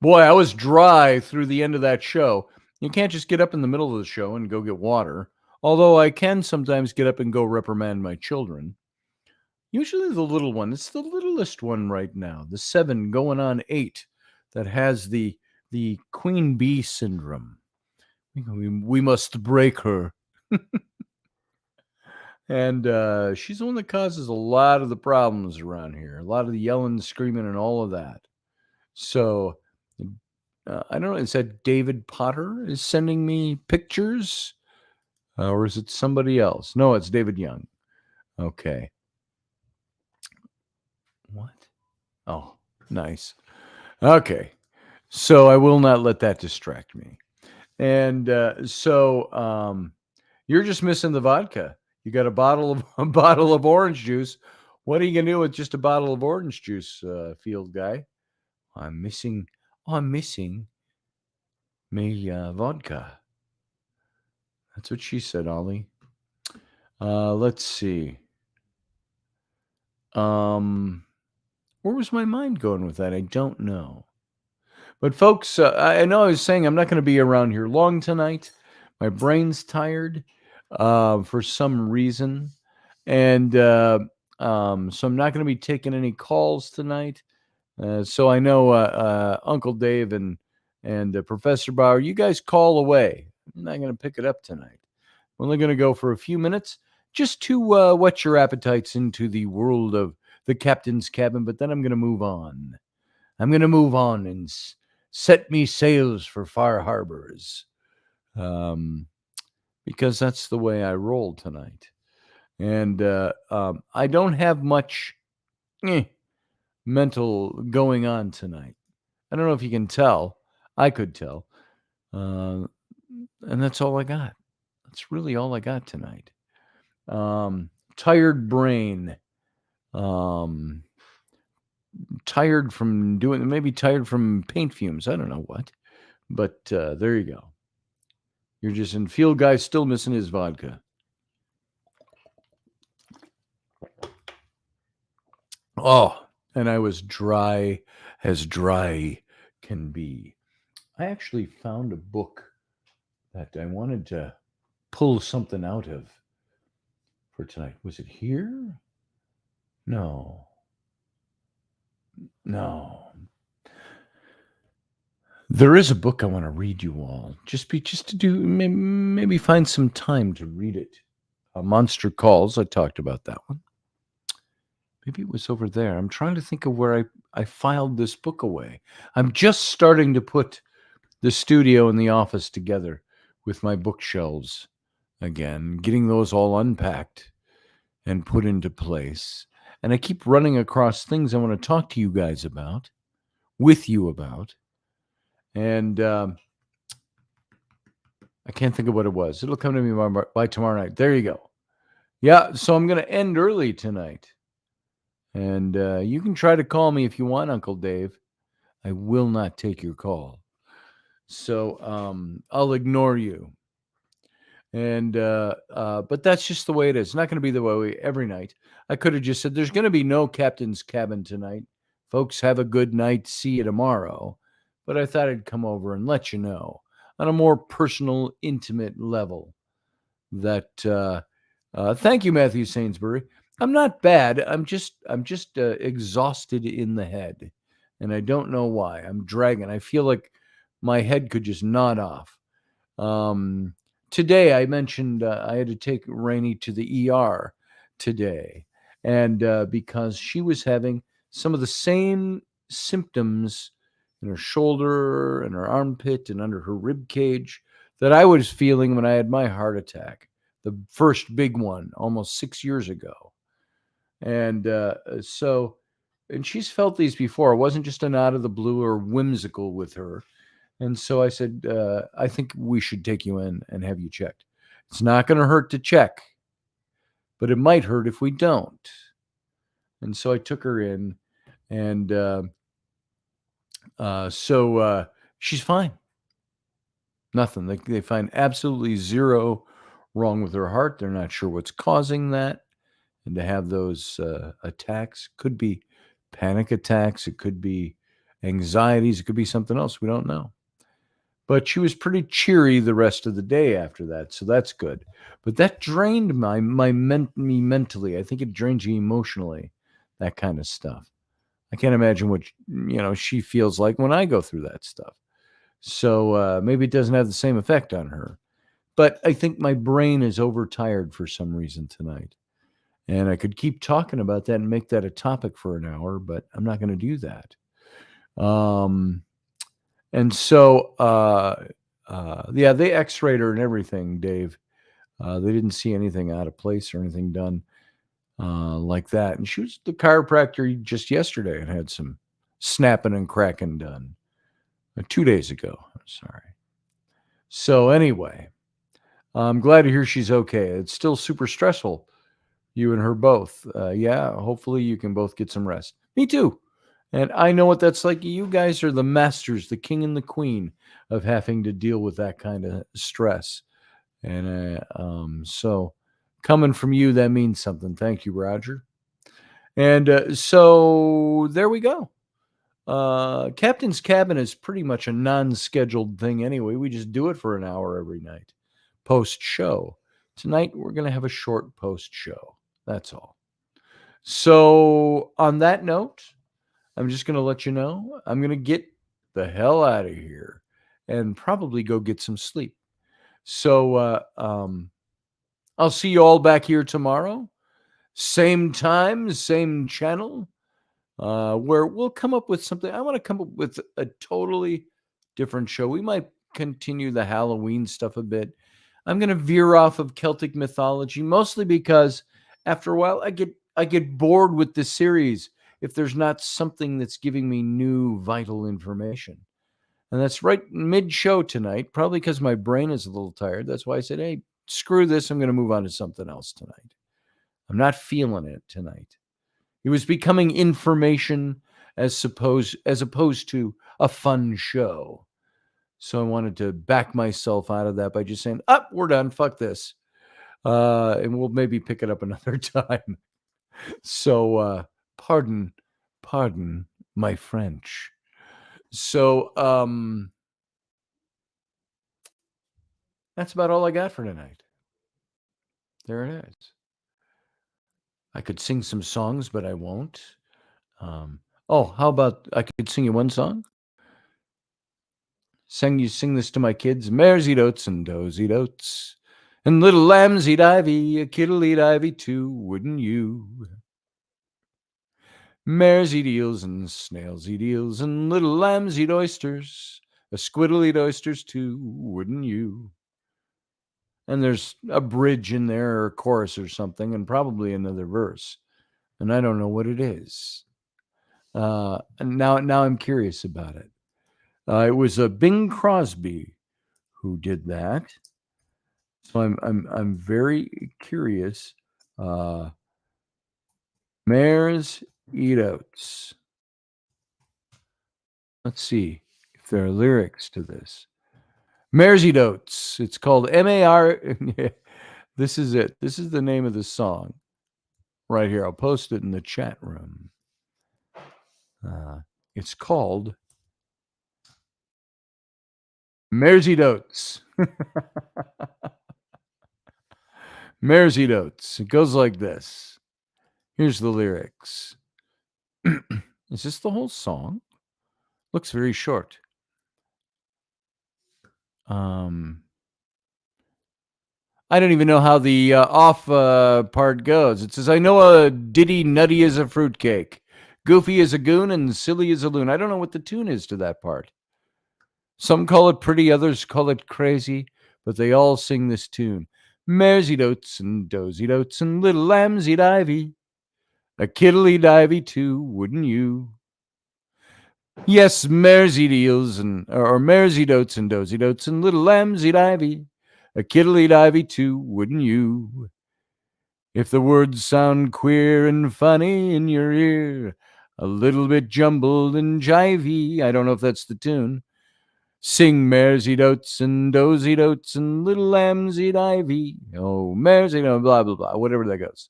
S1: Boy, I was dry through the end of that show. You can't just get up in the middle of the show and go get water. Although I can sometimes get up and go reprimand my children. Usually the little one. It's the littlest one right now, the 7 going on 8, that has the queen bee syndrome. We must break her. And she's the one that causes a lot of the problems around here, a lot of the yelling, screaming, and all of that. So I don't know. Is that David Potter is sending me pictures? Or is it somebody else? No, it's David Young. Okay. What? Oh, nice. Okay. So I will not let that distract me. And so you're just missing the vodka. You got a bottle of orange juice. What are you gonna do with just a bottle of orange juice, Field Guy? I'm missing me vodka. That's what she said, Ollie. Let's see. Where was my mind going with that? I don't know. But folks, I know I was saying I'm not going to be around here long tonight. My brain's tired for some reason. And so I'm not going to be taking any calls tonight. So I know Uncle Dave and Professor Bauer, you guys call away. I'm not going to pick it up tonight. We're only going to go for a few minutes just to whet your appetites into the world of the captain's cabin. But then I'm going to move on. I'm going to move on and set me sails for far harbors. Because that's the way I roll tonight. And I don't have much mental going on tonight. I don't know if you can tell. I could tell. And that's all I got. That's really all I got tonight. Tired brain. Tired from doing, maybe tired from paint fumes. I don't know what. But there you go. You're just in Field Guy still missing his vodka. Oh, and I was dry as dry can be. I actually found a book that I wanted to pull something out of for tonight. Was it here? No. There is a book I want to read you all. Just to do, maybe find some time to read it. Monster Calls. I talked about that one. Maybe it was over there. I'm trying to think of where I filed this book away. I'm just starting to put the studio and the office together with my bookshelves again, getting those all unpacked and put into place. And I keep running across things I want to talk to you guys about, with you about. And I can't think of what it was. It'll come to me by tomorrow night. There you go. Yeah, so I'm going to end early tonight. And you can try to call me if you want, Uncle Dave. I will not take your call. So I'll ignore you. And but that's just the way it is. It's not going to be the way every night. I could have just said, there's going to be no captain's cabin tonight. Folks, have a good night. See you tomorrow. But I thought I'd come over and let you know on a more personal, intimate level that thank you, Matthew Sainsbury. I'm not bad. I'm just exhausted in the head, and I don't know why. I'm dragging. I feel like my head could just nod off. Today, I mentioned I had to take Rainey to the ER today, and because she was having some of the same symptoms in her shoulder and her armpit and under her rib cage that I was feeling when I had my heart attack, the first big one almost 6 years ago. And and she's felt these before. It wasn't just an out of the blue or whimsical with her. And so I said, I think we should take you in and have you checked. It's not going to hurt to check, but it might hurt if we don't. And so I took her in, and so she's fine. Nothing. They find absolutely zero wrong with her heart. They're not sure what's causing that. And to have those attacks, could be panic attacks, it could be anxieties, it could be something else. We don't know. But she was pretty cheery the rest of the day after that, so that's good. But that drained me mentally. I think it drains you emotionally, that kind of stuff. I can't imagine what she feels like when I go through that stuff. So maybe it doesn't have the same effect on her. But I think my brain is overtired for some reason tonight. And I could keep talking about that and make that a topic for an hour, but I'm not going to do that. And so, yeah, they x-rayed her and everything, Dave. They didn't see anything out of place or anything done like that. And she was the chiropractor just yesterday and had some snapping and cracking done 2 days ago. I'm sorry. So anyway, I'm glad to hear she's okay. It's still super stressful, you and her both. Yeah, hopefully you can both get some rest. Me too. And I know what that's like. You guys are the masters, the king and the queen of having to deal with that kind of stress. And so coming from you, that means something. Thank you, Roger. And so there we go. Captain's Cabin is pretty much a non-scheduled thing anyway. We just do it for an hour every night, post-show. Tonight, we're going to have a short post-show. That's all. So on that note, I'm just going to let you know, I'm going to get the hell out of here and probably go get some sleep. So I'll see you all back here tomorrow. Same time, same channel, where we'll come up with something. I want to come up with a totally different show. We might continue the Halloween stuff a bit. I'm going to veer off of Celtic mythology, mostly because after a while I get bored with the series if there's not something that's giving me new vital information. And that's right mid-show tonight, probably because my brain is a little tired. That's why I said, hey, screw this. I'm going to move on to something else tonight. I'm not feeling it tonight. It was becoming information as opposed to a fun show. So I wanted to back myself out of that by just saying, we're done. Fuck this. And we'll maybe pick it up another time. So pardon my French. So that's about all I got for tonight. There it is. I could sing some songs, but I won't. How about I could sing you one song? Sing this to my kids. Mares eat oats and does eat oats. And little lambs eat ivy. A kid'll eat ivy too, wouldn't you? Mares eat eels and snails eat eels. And little lambs eat oysters. A squid'll eat oysters too, wouldn't you? And there's a bridge in there or a chorus or something and probably another verse. And I don't know what it is. And now I'm curious about it. It was Bing Crosby who did that. So I'm very curious. Mares eat oats. Let's see if there are lyrics to this. Mares eat oats. It's called M-A-R. This is it. This is the name of the song right here. I'll post it in the chat room. It's called Mares Eat Oats. Mares Eat Oats. It goes like this. Here's the lyrics. Is this the whole song? Looks very short. I don't even know how the off part goes. It says, I know a ditty nutty as a fruitcake, goofy as a goon, and silly as a loon. I don't know what the tune is to that part. Some call it pretty, others call it crazy, but they all sing this tune. Mares eat oats and does eat oats, and little lambs eat ivy. A kid'll eat ivy too, wouldn't you? Yes, mares eat eels, or mares eat oats and does eat oats, and little lambs eat ivy. A kid'll eat ivy too, wouldn't you? If the words sound queer and funny in your ear, a little bit jumbled and jivey, I don't know if that's the tune, Sing mares eat oats and does eat oats and little lambs eat ivy. Oh, mares eat, blah, blah, blah, whatever that goes.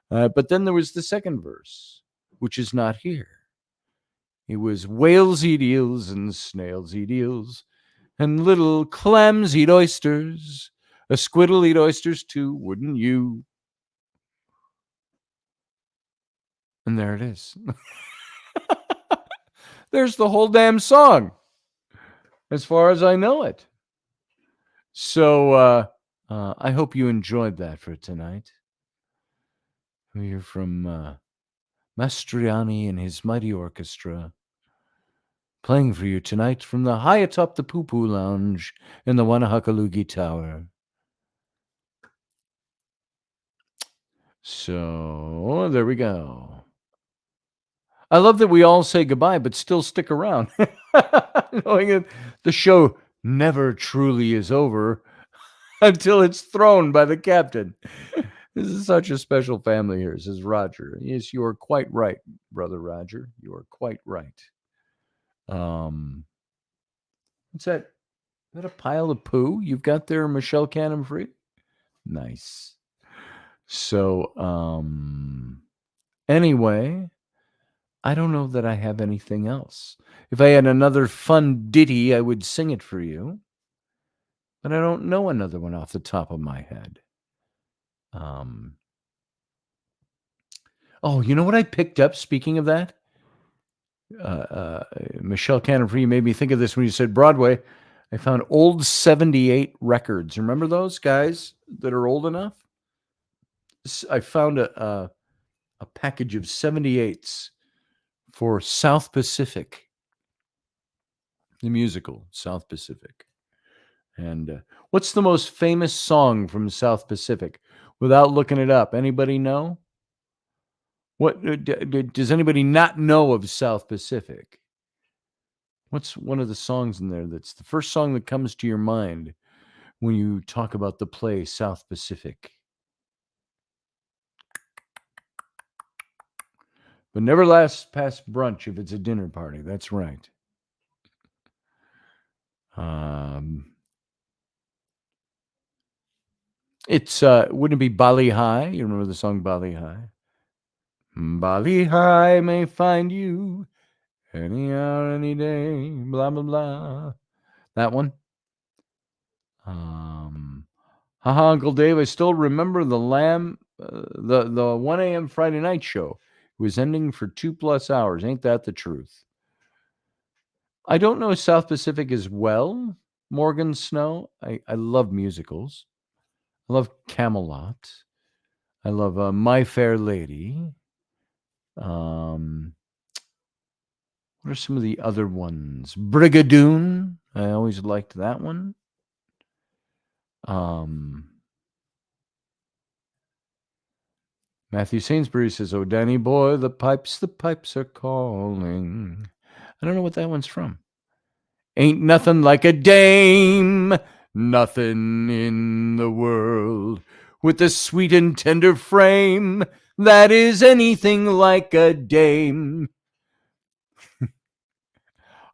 S1: But then there was the second verse, which is not here. It was whales eat eels and snails eat eels and little clams eat oysters. A squid'll eat oysters too, wouldn't you? And there it is. There's the whole damn song, as far as I know it. So I hope you enjoyed that for tonight. We hear from Mastriani and his mighty orchestra, playing for you tonight from the high atop the Poo-Poo Lounge in the Wanahakalugi Tower. So there we go. I love that we all say goodbye, but still stick around, knowing that the show never truly is over until it's thrown by the captain. This is such a special family here, says Roger. Yes, you are quite right, Brother Roger. You are quite right. What's that? Is that a pile of poo you've got there, Michelle Cannon Free? Nice. So, anyway, I don't know that I have anything else. If I had another fun ditty, I would sing it for you. But I don't know another one off the top of my head. Oh, you know what I picked up, speaking of that? Michelle Cannon Free made me think of this when you said Broadway. I found old 78 records. Remember those guys that are old enough? I found a package of 78s for South Pacific, the musical South Pacific. And what's the most famous song from South Pacific? Without looking it up, anybody know? What does anybody not know of South Pacific? What's one of the songs in there that's the first song that comes to your mind when you talk about the play South Pacific? But never last past brunch if it's a dinner party. That's right. It's wouldn't it be Bali High? You remember the song Bali High? Bali High may find you any hour, any day, blah blah blah. That one. Haha, Uncle Dave, I still remember the the 1 a.m. Friday night show. It was ending for 2+ hours. Ain't that the truth? I don't know South Pacific as well, Morgan Snow. I love musicals. I love Camelot. I love My Fair Lady. What are some of the other ones? Brigadoon. I always liked that one. Matthew Sainsbury says, "Oh, Danny boy, the pipes are calling." I don't know what that one's from. Ain't nothing like a dame, nothing in the world, with a sweet and tender frame that is anything like a dame.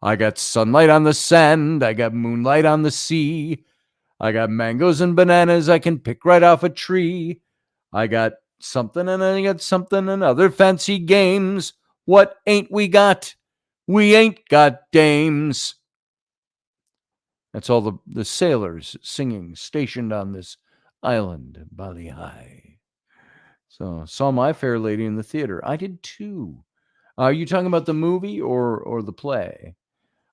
S1: I got sunlight on the sand, I got moonlight on the sea, I got mangoes and bananas I can pick right off a tree. I got something and I got something and other fancy games. What ain't we got? We ain't got dames. That's all the sailors singing, stationed on this island, Bali High. So, saw My Fair Lady in the theater. I did too. Are you talking about the movie or the play?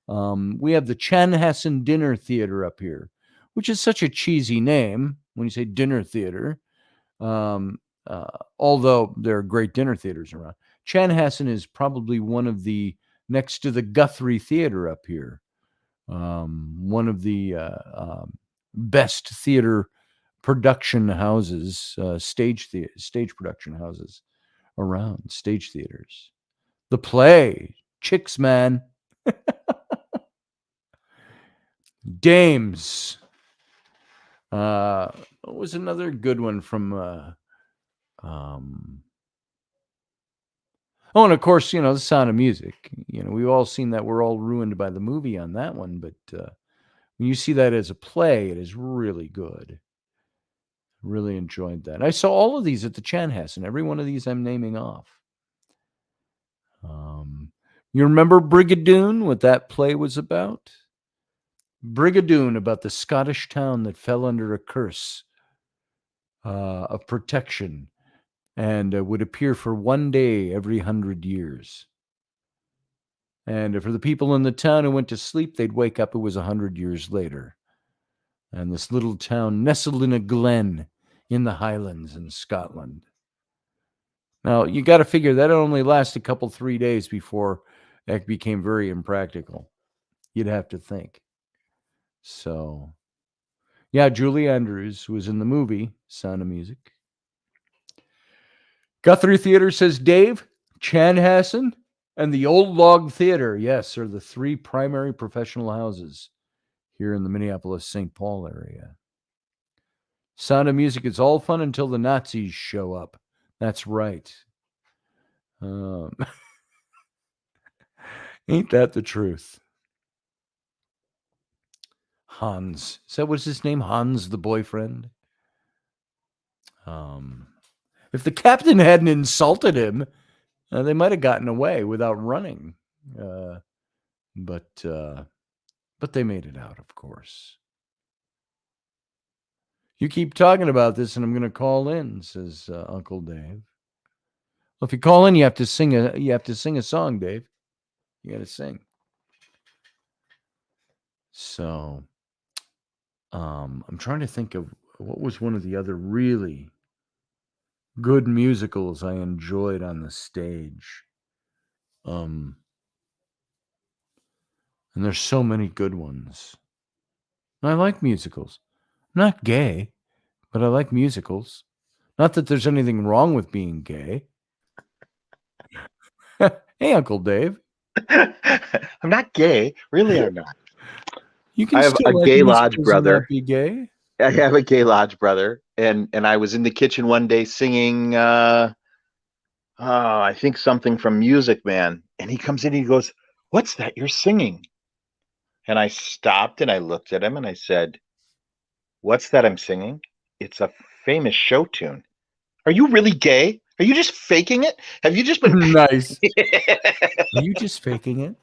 S1: We have the Chanhassen Dinner Theater up here, which is such a cheesy name when you say dinner theater. Although there are great dinner theaters around. Chanhassen is probably one of the, next to the Guthrie Theater up here, one of the best theater production houses, stage production houses around, stage theaters. The play, Chicks, man. Dames. What was another good one from Oh, and of course, The Sound of Music. We've all seen that. We're all ruined by the movie on that one, but when you see that as a play, it is really good. Really enjoyed that. I saw all of these at the Chanhassen. Every one of these I'm naming off. You remember Brigadoon, what that play was about? Brigadoon, about the Scottish town that fell under a curse of protection and would appear for one day every 100 years. And for the people in the town who went to sleep, they'd wake up, it was 100 years later. And this little town nestled in a glen in the Highlands in Scotland. Now, you got to figure that only lasted a couple, 3 days before it became very impractical. You'd have to think. So, yeah, Julie Andrews was in the movie Sound of Music. Guthrie Theater says, Dave, Chanhassen, and the Old Log Theater, yes, are the 3 primary professional houses here in the Minneapolis-St. Paul area. Sound of Music is all fun until the Nazis show up. That's right. Ain't that the truth? Hans. Is that what's his name? Hans, the boyfriend? If the captain hadn't insulted him, they might have gotten away without running. But they made it out, of course. You keep talking about this, and I'm going to call in, says Uncle Dave. Well, if you call in, you have to sing a song, Dave. You got to sing. So, I'm trying to think of what was one of the other really good musicals I enjoyed on the stage. And there's so many good ones. I like musicals. I'm not gay, but I like musicals. Not that there's anything wrong with being gay. Hey, Uncle Dave.
S6: I'm not gay. Really, I'm not.
S1: You can
S6: I have
S1: still
S6: a
S1: like
S6: gay lodge
S1: musicals and
S6: brother.
S1: not be gay.
S6: I have a gay lodge brother, and I was in the kitchen one day singing, I think something from Music Man, and he comes in and he goes, "What's that you're singing?" And I stopped and I looked at him and I said, "What's that I'm singing? It's a famous show tune. Are you really gay? Are you just faking it? Have you just been
S1: Nice. Are you just faking it?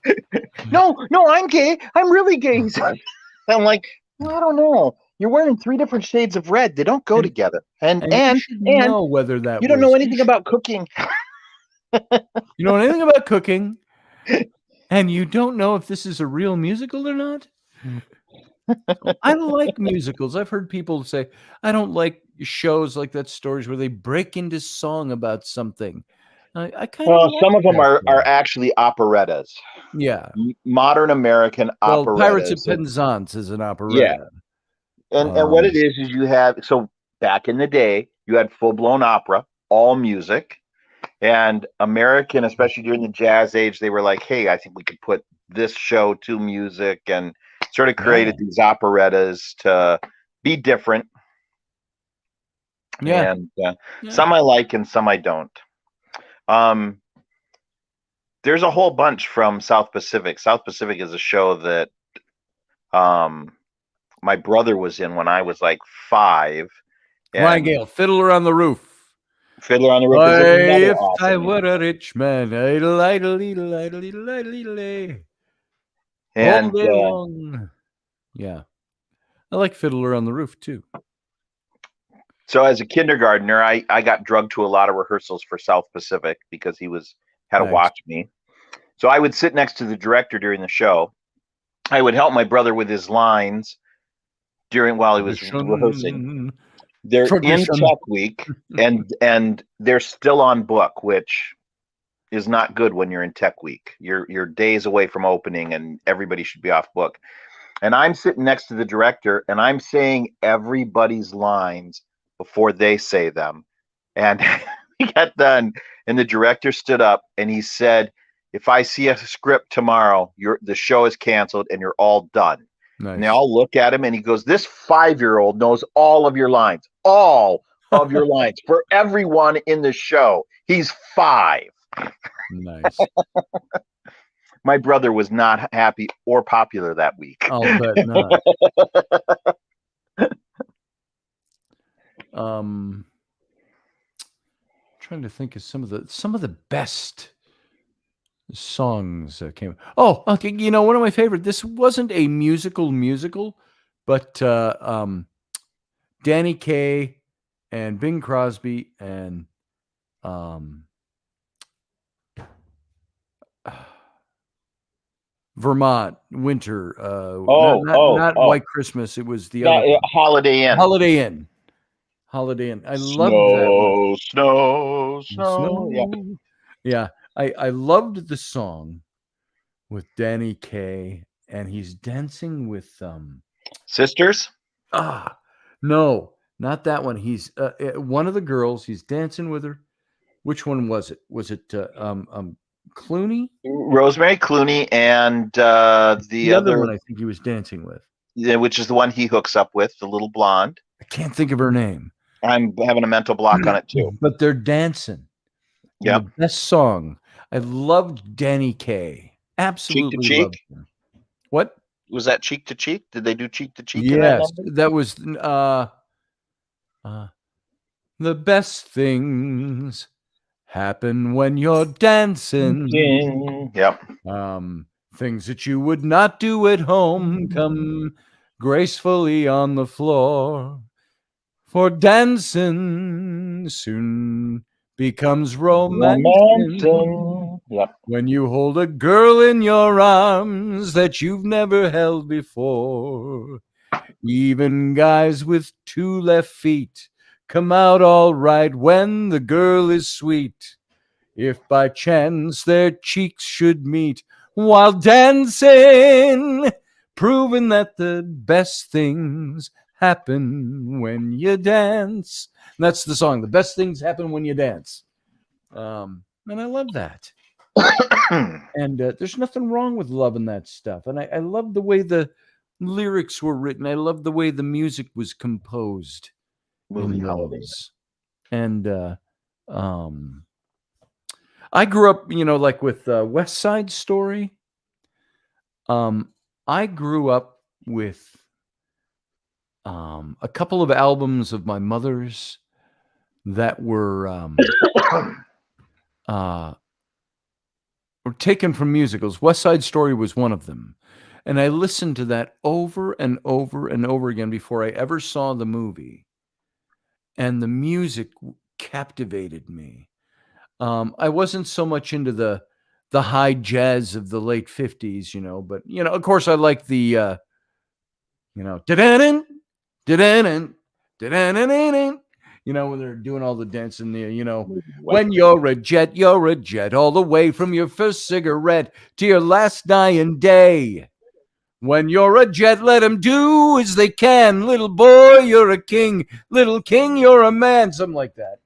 S6: No, I'm gay. I'm really gay. He said. I'm like, well, I don't know. You're wearing 3 different shades of red. They don't go together. And
S1: you should know whether that
S6: you don't know anything about cooking.
S1: You know anything about cooking, and you don't know if this is a real musical or not? I like musicals. I've heard people say, I don't like shows like that, stories where they break into song about something. I kind of like
S6: some of them
S1: that,
S6: are actually operettas.
S1: Yeah.
S6: Modern American operettas.
S1: Pirates of Penzance is an operetta.
S6: Yeah. And what it is you have, so back in the day, you had full-blown opera, all music. And American, especially during the jazz age, they were like, hey, I think we could put this show to music, and sort of created these operettas to be different.
S1: Yeah.
S6: And some I like and some I don't. There's a whole bunch from South Pacific. South Pacific is a show that my brother was in when I was like 5.
S1: Ryan Gale, Fiddler on the Roof.
S6: Fiddler on the Roof is
S1: if
S6: awesome.
S1: I were a rich man,
S6: and
S1: all day long. Yeah. I like Fiddler on the Roof too.
S6: So as a kindergartner, I got drugged to a lot of rehearsals for South Pacific because he had to watch me. So I would sit next to the director during the show. I would help my brother with his lines while he was rehearsing. They're in Tech Week, and they're still on book, which is not good when you're in Tech Week. You're days away from opening, and everybody should be off book. And I'm sitting next to the director, and I'm saying everybody's lines before they say them. And we got done, and the director stood up, and he said, if I see a script tomorrow, the show is canceled, and you're all done. Nice. And they all look at him, and he goes, this 5-year-old knows all of your lines. All of your lines. For everyone in the show. He's 5.
S1: Nice.
S6: My brother was not happy or popular that week.
S1: I'll bet not. Trying to think of some of the best songs that came. Oh, okay. You know, one of my favorite. This wasn't a musical, but Danny Kaye and Bing Crosby and Vermont Winter. Not White Christmas. It was the other
S6: Holiday Inn.
S1: Holiday Inn. I loved that one.
S6: Snow.
S1: Yeah. I loved the song with Danny Kaye, and he's dancing with
S6: Sisters.
S1: No, not that one. He's one of the girls. He's dancing with her. Which one was it? Was it Clooney?
S6: Rosemary Clooney, and the other
S1: one I think he was dancing with.
S6: Yeah, which is the one he hooks up with, the little blonde.
S1: I can't think of her name.
S6: I'm having a mental block on it too.
S1: But they're dancing.
S6: Yeah.
S1: The best song. I loved Danny Kaye. Absolutely
S6: Cheek to
S1: loved him. What?
S6: Was that Cheek to Cheek? Did they do Cheek to Cheek?
S1: Yes. That was the best things happen when you're dancing.
S6: Yep.
S1: Things that you would not do at home come gracefully on the floor. For dancing soon becomes romantic.
S6: Yep.
S1: When you hold a girl in your arms that you've never held before. Even guys with 2 left feet come out all right when the girl is sweet. If by chance their cheeks should meet while dancing, proving that the best things happen when you dance. And that's the song. The best things happen when you dance. And I love that. And there's nothing wrong with loving that stuff. And I love the way the lyrics were written. I love the way the music was composed.
S6: Movie holidays.
S1: And I grew up, like with West Side Story. I grew up with a couple of albums of my mother's that were taken from musicals. West Side Story was one of them. And I listened to that over and over and over again before I ever saw the movie. And the music captivated me. I wasn't so much into the high jazz of the late 50s, but, of course I like the, da-da-dun, da-da-dun, da-da-dun-dun-dun, when they're doing all the dancing there, when you're a jet all the way from your first cigarette to your last dying day. When you're a jet, let them do as they can. Little boy, you're a king. Little king, you're a man. Something like that.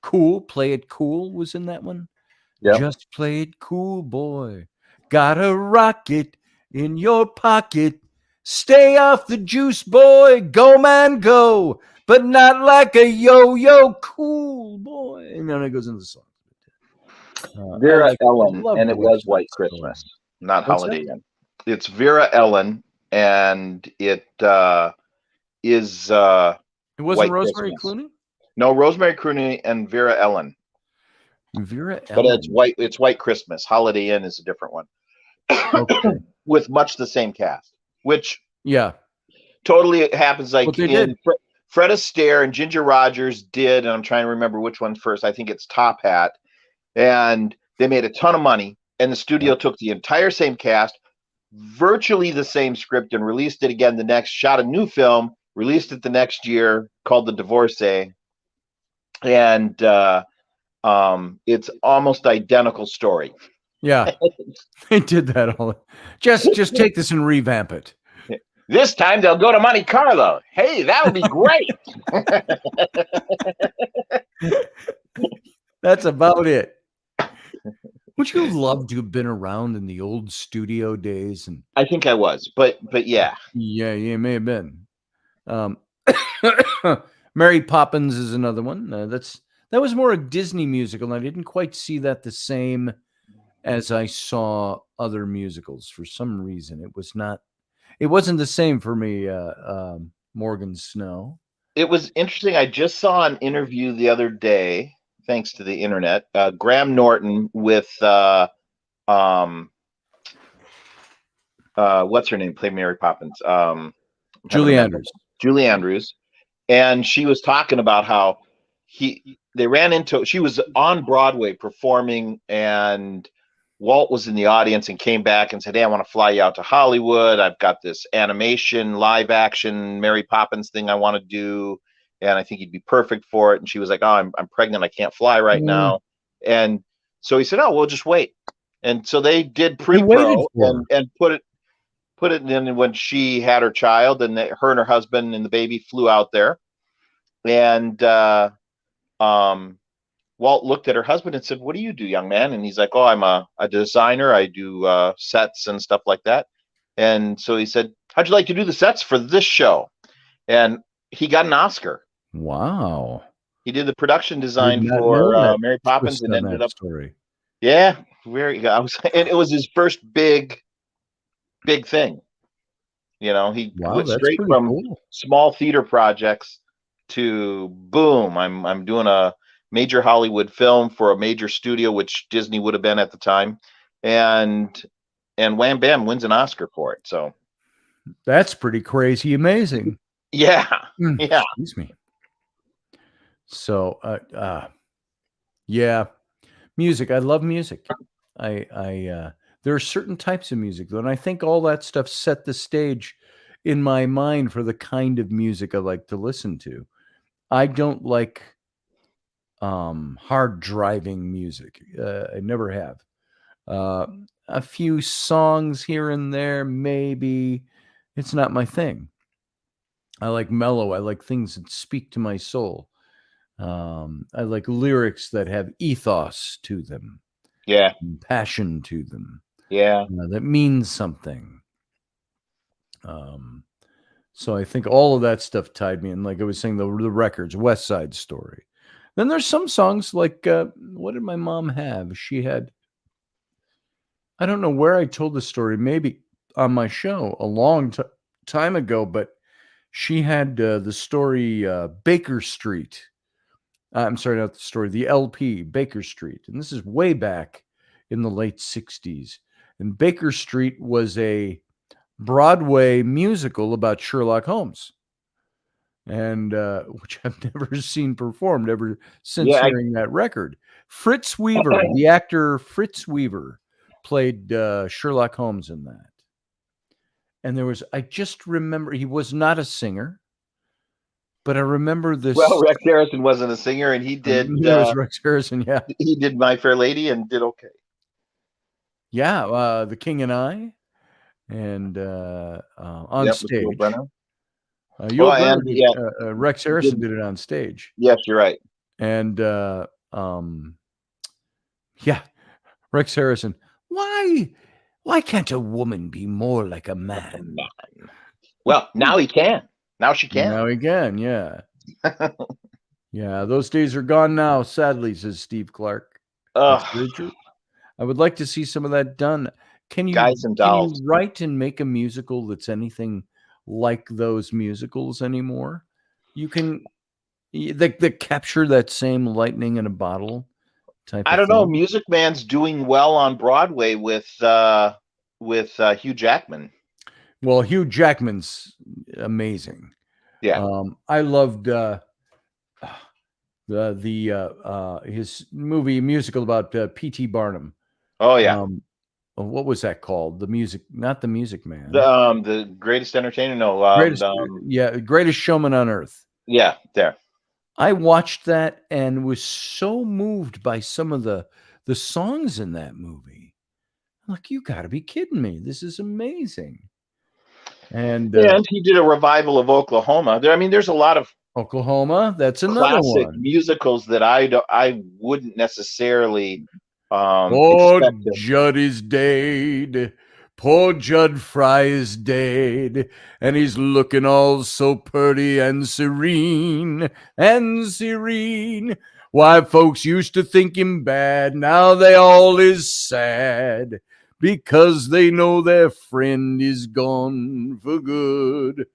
S1: Cool, Play It Cool was in that one. Yep. Just play it cool, boy. Got a rocket in your pocket. Stay off the juice, boy. Go, man, go. But not like a yo-yo, cool boy. And then it goes into the song.
S6: Vera Ellen, and it was White Christmas, not Holiday Inn. It's Vera Ellen, and it is. It
S1: wasn't Rosemary Clooney?
S6: No, Rosemary Clooney and Vera Ellen.
S1: Vera Ellen.
S6: But it's White Christmas. Holiday Inn is a different one. Okay. With much the same cast, which totally happens like in Fred Astaire and Ginger Rogers did, and I'm trying to remember which one first. I think it's Top Hat. And they made a ton of money, and the studio took the entire same cast, virtually the same script, and released it again shot a new film, released it the next year, called The Divorcee. And it's almost identical story.
S1: Yeah, they did that all. Just take this and revamp it.
S6: This time they'll go to Monte Carlo. Hey, that would be great.
S1: That's about it. Would you love to have been around in the old studio days? And
S6: I think I was, but yeah.
S1: Yeah, you may have been. Mary Poppins is another one. That was more a Disney musical, and I didn't quite see that the same as I saw other musicals. For some reason, it wasn't the same for me, Morgan Snow.
S6: It was interesting. I just saw an interview the other day, thanks to the internet. Graham Norton with what's her name? Played Mary Poppins.
S1: Julie Andrews.
S6: Julie Andrews, and she was talking about how they ran into. She was on Broadway performing, and Walt was in the audience and came back and said, "Hey, I want to fly you out to Hollywood. I've got this animation, live action Mary Poppins thing I want to do, and I think you'd be perfect for it." And she was like, "Oh, I'm pregnant. I can't fly right now." And so he said, "Oh, we'll just wait." And so they did pre-pro and put it in when she had her child, and her and her husband and the baby flew out there. And Walt looked at her husband and said, "What do you do, young man?" And he's like, "Oh, I'm a designer. I do sets and stuff like that." And so he said, "How'd you like to do the sets for this show?" And he got an Oscar.
S1: Wow.
S6: He did the production design for Mary Poppins and ended up.
S1: Story.
S6: Yeah, and it was his first big thing. You know, he went straight from small theater projects to boom. I'm doing a major Hollywood film for a major studio, which Disney would have been at the time, and wham bam, wins an Oscar for it. So
S1: that's pretty crazy, amazing.
S6: Yeah, yeah.
S1: Excuse me. So, yeah, music. I love music. There are certain types of music, though, and I think all that stuff set the stage in my mind for the kind of music I like to listen to. I don't like hard driving music. I never have. A few songs here and there, maybe. It's not my thing. I like mellow. I like things that speak to my soul. I like lyrics that have ethos to them.
S6: Yeah.
S1: And passion to them.
S6: Yeah.
S1: That means something. So I think all of that stuff tied me in. Like I was saying, the records, West Side Story. Then there's some songs like, what did my mom have? She had, I don't know where I told the story, maybe on my show a long time ago, but she had the story Baker Street. I'm sorry, not the story, the LP, Baker Street. And this is way back in the late 60s. And Baker Street was a Broadway musical about Sherlock Holmes. And which I've never seen performed ever since hearing that record. Fritz Weaver, the actor Fritz Weaver, played Sherlock Holmes in that. And there was, I just remember, he was not a singer, but I remember this.
S6: Well, Rex Harrison wasn't a singer, and he did.
S1: There was Rex Harrison, yeah.
S6: He did My Fair Lady and did okay.
S1: Yeah, The King and I, and on stage. Rex Harrison did it on stage.
S6: Yes, you're right.
S1: And yeah, Rex Harrison. Why can't a woman be more like a man?
S6: Well, now he can. Now she can.
S1: Now he can, yeah. Yeah, those days are gone now, sadly, says Steve Clark. That's very true. I would like to see some of that done. Can you write and make a musical that's anything like those musicals anymore? You can that capture that same lightning in a bottle type.
S6: I don't know. Music Man's doing well on Broadway with Hugh Jackman.
S1: Well, Hugh Jackman's amazing.
S6: Yeah.
S1: I loved his musical about P.T. Barnum.
S6: Oh yeah.
S1: What was that called? The Music, not the Music Man.
S6: The Greatest Entertainer. No.
S1: Greatest Showman on Earth.
S6: Yeah, there.
S1: I watched that and was so moved by some of the songs in that movie. I'm like, you got to be kidding me! This is amazing. And
S6: he did a revival of Oklahoma. There's a lot of
S1: Oklahoma. That's another
S6: classic
S1: one.
S6: Musicals that I wouldn't necessarily.
S1: Poor Judd is dead. Poor Judd Fry is dead, and he's looking all so purty and serene, Why folks used to think him bad, now they all is sad, because they know their friend is gone for good.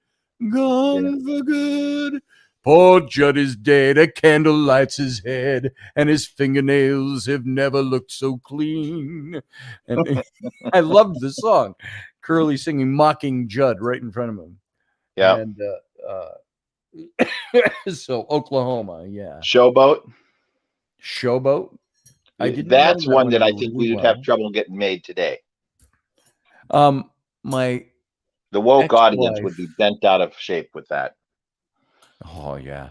S1: Gone for good. Poor Judd is dead, a candle lights his head, and his fingernails have never looked so clean. And I loved the song. Curly singing Mocking Judd right in front of him.
S6: Yeah.
S1: And so Oklahoma, yeah.
S6: Showboat.
S1: I didn't
S6: That's
S1: know
S6: one that I
S1: really
S6: think we would
S1: well.
S6: have trouble getting made today.
S1: My
S6: The woke audience
S1: ex-wife-
S6: would be bent out of shape with that.
S1: Oh yeah.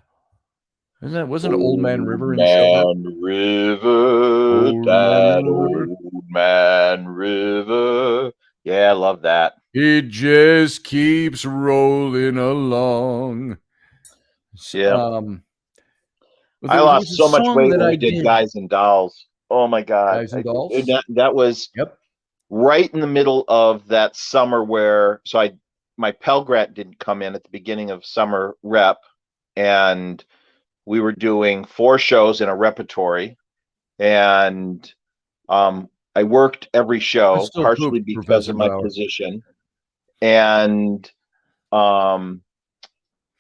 S1: Wasn't Old Man River in
S6: Man
S1: Showboat?
S6: River,
S1: Old
S6: that
S1: Man River.
S6: old man river. Yeah, I love that.
S1: It just keeps rolling along.
S6: Yeah.
S1: Well,
S6: I
S1: there
S6: lost
S1: was a
S6: so much
S1: song
S6: weight
S1: that
S6: when
S1: I
S6: we did Guys and Dolls. Oh my God.
S1: Guys and Dolls?
S6: That was
S1: Yep.
S6: right in the middle of that summer where, my Pell Grant didn't come in at the beginning of summer rep, and we were doing 4 shows in a repertory, and I worked every show
S1: Still
S6: partially
S1: poop,
S6: because
S1: Professor
S6: of my
S1: Bauer.
S6: position, and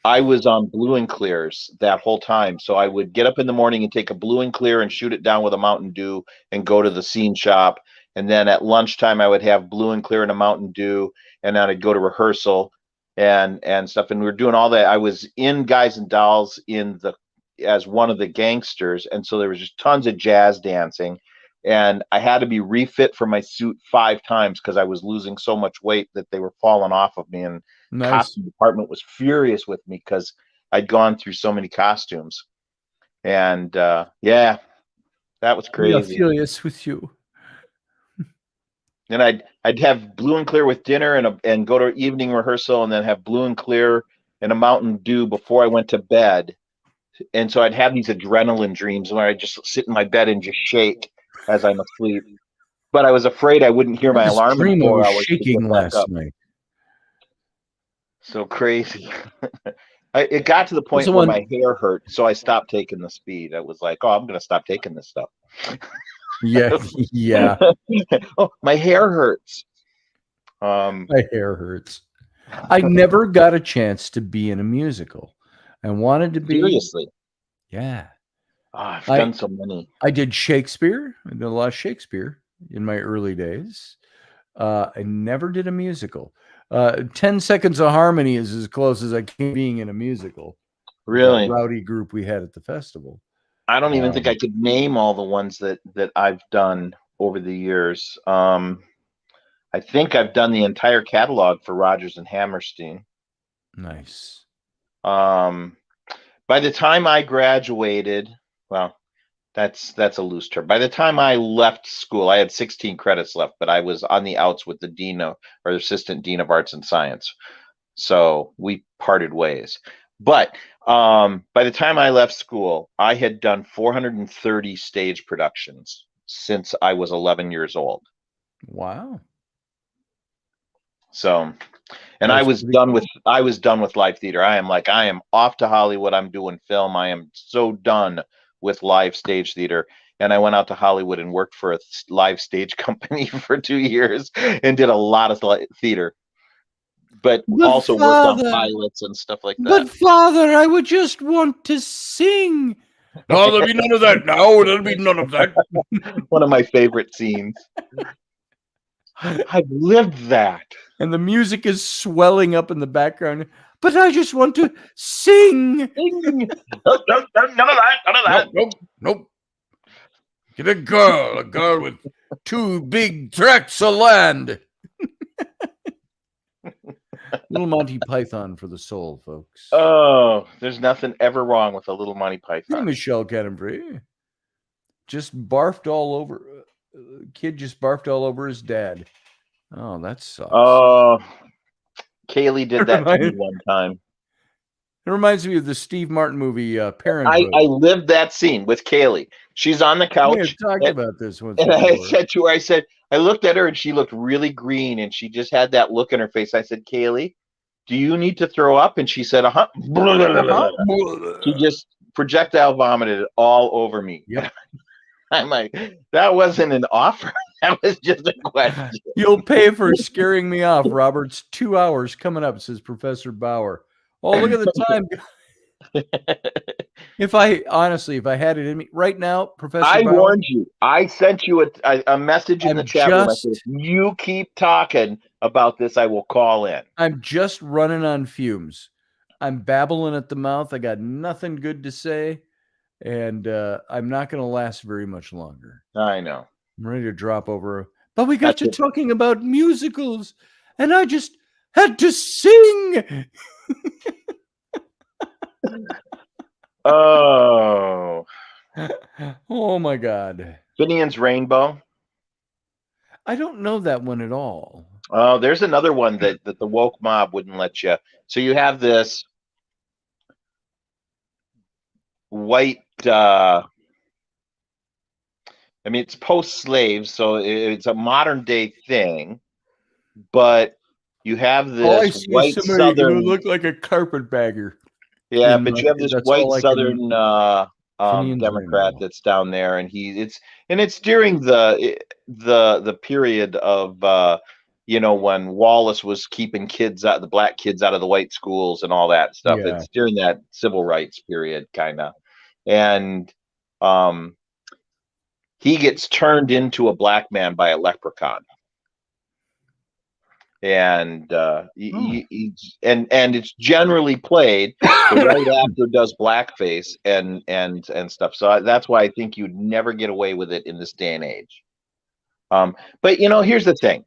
S6: I was on blue and clears that whole time. So I would get up in the morning and take a blue and clear and shoot it down with a Mountain Dew and go to the scene shop. And then at lunchtime, I would have blue and clear and a Mountain Dew, and then I'd go to rehearsal and stuff. And we were doing all that. I was in Guys and Dolls as one of the gangsters. And so there was just tons of jazz dancing. And I had to be refit for my suit 5 times because I was losing so much weight that they were falling off of me. And
S1: Nice.
S6: costume department was furious with me because I'd gone through so many costumes. And yeah, that was
S1: We are
S6: crazy.
S1: furious with you.
S6: And I'd have blue and clear with dinner and go to evening rehearsal, and then have blue and clear and a Mountain Dew before I went to bed. And so I'd have these adrenaline dreams where I'd just sit in my bed and just shake as I'm asleep. But I was afraid I wouldn't hear my alarm in 4 hours.
S1: Shaking last night.
S6: So crazy. It got to the point where my hair hurt, so I stopped taking the speed. I was like, oh, I'm going to stop taking this stuff.
S1: Yeah, yeah.
S6: Oh, my hair hurts.
S1: My hair hurts. I never got a chance to be in a musical. I wanted to be.
S6: Seriously?
S1: Yeah.
S6: Oh, I've done so many.
S1: I did Shakespeare. I did a lot of Shakespeare in my early days. I never did a musical. 10 Seconds of Harmony is as close as I came being in a musical.
S6: Really?
S1: That rowdy group we had at the festival.
S6: I don't even think I could name all the ones that I've done over the years. I think I've done the entire catalog for Rodgers and Hammerstein.
S1: Nice.
S6: By the time I graduated, well, that's a loose term. By the time I left school, I had 16 credits left, but I was on the outs with the assistant dean of arts and science. So we parted ways. But by the time I left school, I had done 430 stage productions since I was 11 years old.
S1: Wow.
S6: So, and I was done with live theater. I am off to Hollywood. I'm doing film. I am so done with live stage theater. And I went out to Hollywood and worked for a live stage company for 2 years and did a lot of theater, but also worked on pilots and stuff like that.
S1: But Father, I would just want to sing. No, there'll be none of that. No, there'll be none of that.
S6: One of my favorite scenes. I've lived that.
S1: And the music is swelling up in the background. But I just want to sing.
S6: None of that.
S1: Nope. Get a girl with 2 big tracts of land. Little Monty Python for the soul, folks.
S6: Oh, there's nothing ever wrong with a little Monty Python.
S1: Michelle Canonbray just barfed all over. Kid just barfed all over his dad. Oh, that sucks.
S6: Oh, Kaylee did that to me one time.
S1: It reminds me of the Steve Martin movie, Parenthood.
S6: I lived that scene with Kaylee. She's on the couch.
S1: We have talked about this once.
S6: And I said to her, I looked at her and she looked really green and she just had that look in her face. I said, Kaylee, do you need to throw up? And she said, uh-huh. She just projectile vomited all over me.
S1: Yep.
S6: I'm like, that wasn't an offer. That was just a question.
S1: You'll pay for scaring me off, Roberts. 2 hours coming up, says Professor Bauer. Oh, look at the time. If I had it in me right now, Professor
S6: I
S1: Bauer,
S6: warned you. I sent you a message in the chat room. I said, if you keep talking about this, I will call in.
S1: I'm just running on fumes. I'm babbling at the mouth. I got nothing good to say, and I'm not going to last very much longer.
S6: I know.
S1: I'm ready to drop over. But we got to talking about musicals, and I just had to sing.
S6: Oh.
S1: Oh my God.
S6: Finian's Rainbow.
S1: I don't know that one at all.
S6: Oh, there's another one that the woke mob wouldn't let you. So you have this white, it's post-slave, so it's a modern day thing, but you have this white Southern
S1: who look like a carpetbagger.
S6: Yeah, but you have this white Southern Democrat that's down there, and it's during the period of when Wallace was keeping the black kids out of the white schools and all that stuff.
S1: Yeah.
S6: It's during that civil rights period, kind of, and he gets turned into a black man by a leprechaun. And and it's generally played. The right actor does blackface and stuff. So that's why I think you'd never get away with it in this day and age. But here's the thing: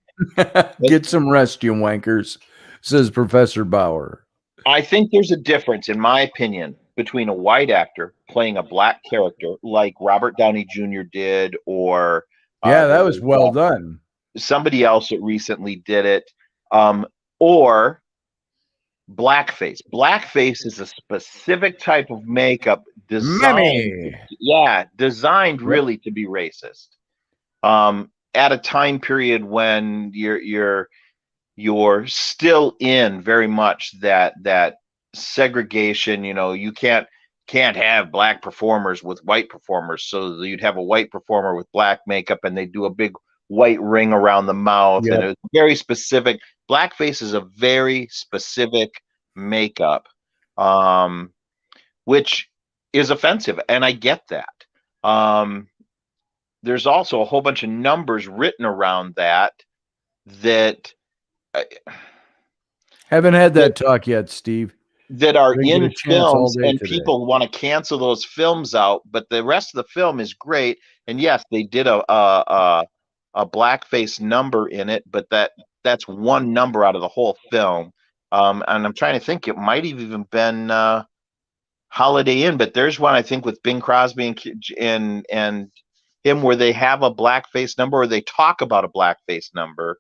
S1: get some rest, you wankers, says Professor Bauer.
S6: I think there's a difference, in my opinion, between a white actor playing a black character like Robert Downey Jr. did, or
S1: that was well done.
S6: Somebody else that recently did it. Or blackface. Blackface is a specific type of makeup designed really to be racist. At a time period when you're still in very much that segregation. You can't have black performers with white performers, so you'd have a white performer with black makeup, and they do a big white ring around the mouth. Yep. And it's very specific. Blackface is a very specific makeup, which is offensive, and I get that. There's also a whole bunch of numbers written around that
S1: haven't had that talk yet, Steve.
S6: That are in films, and people want to cancel those films out, but the rest of the film is great. And yes, they did a blackface number in it, but that's one number out of the whole film. And I'm trying to think, it might have even been Holiday Inn, but there's one I think with Bing Crosby and him where they have a blackface number, or they talk about a blackface number,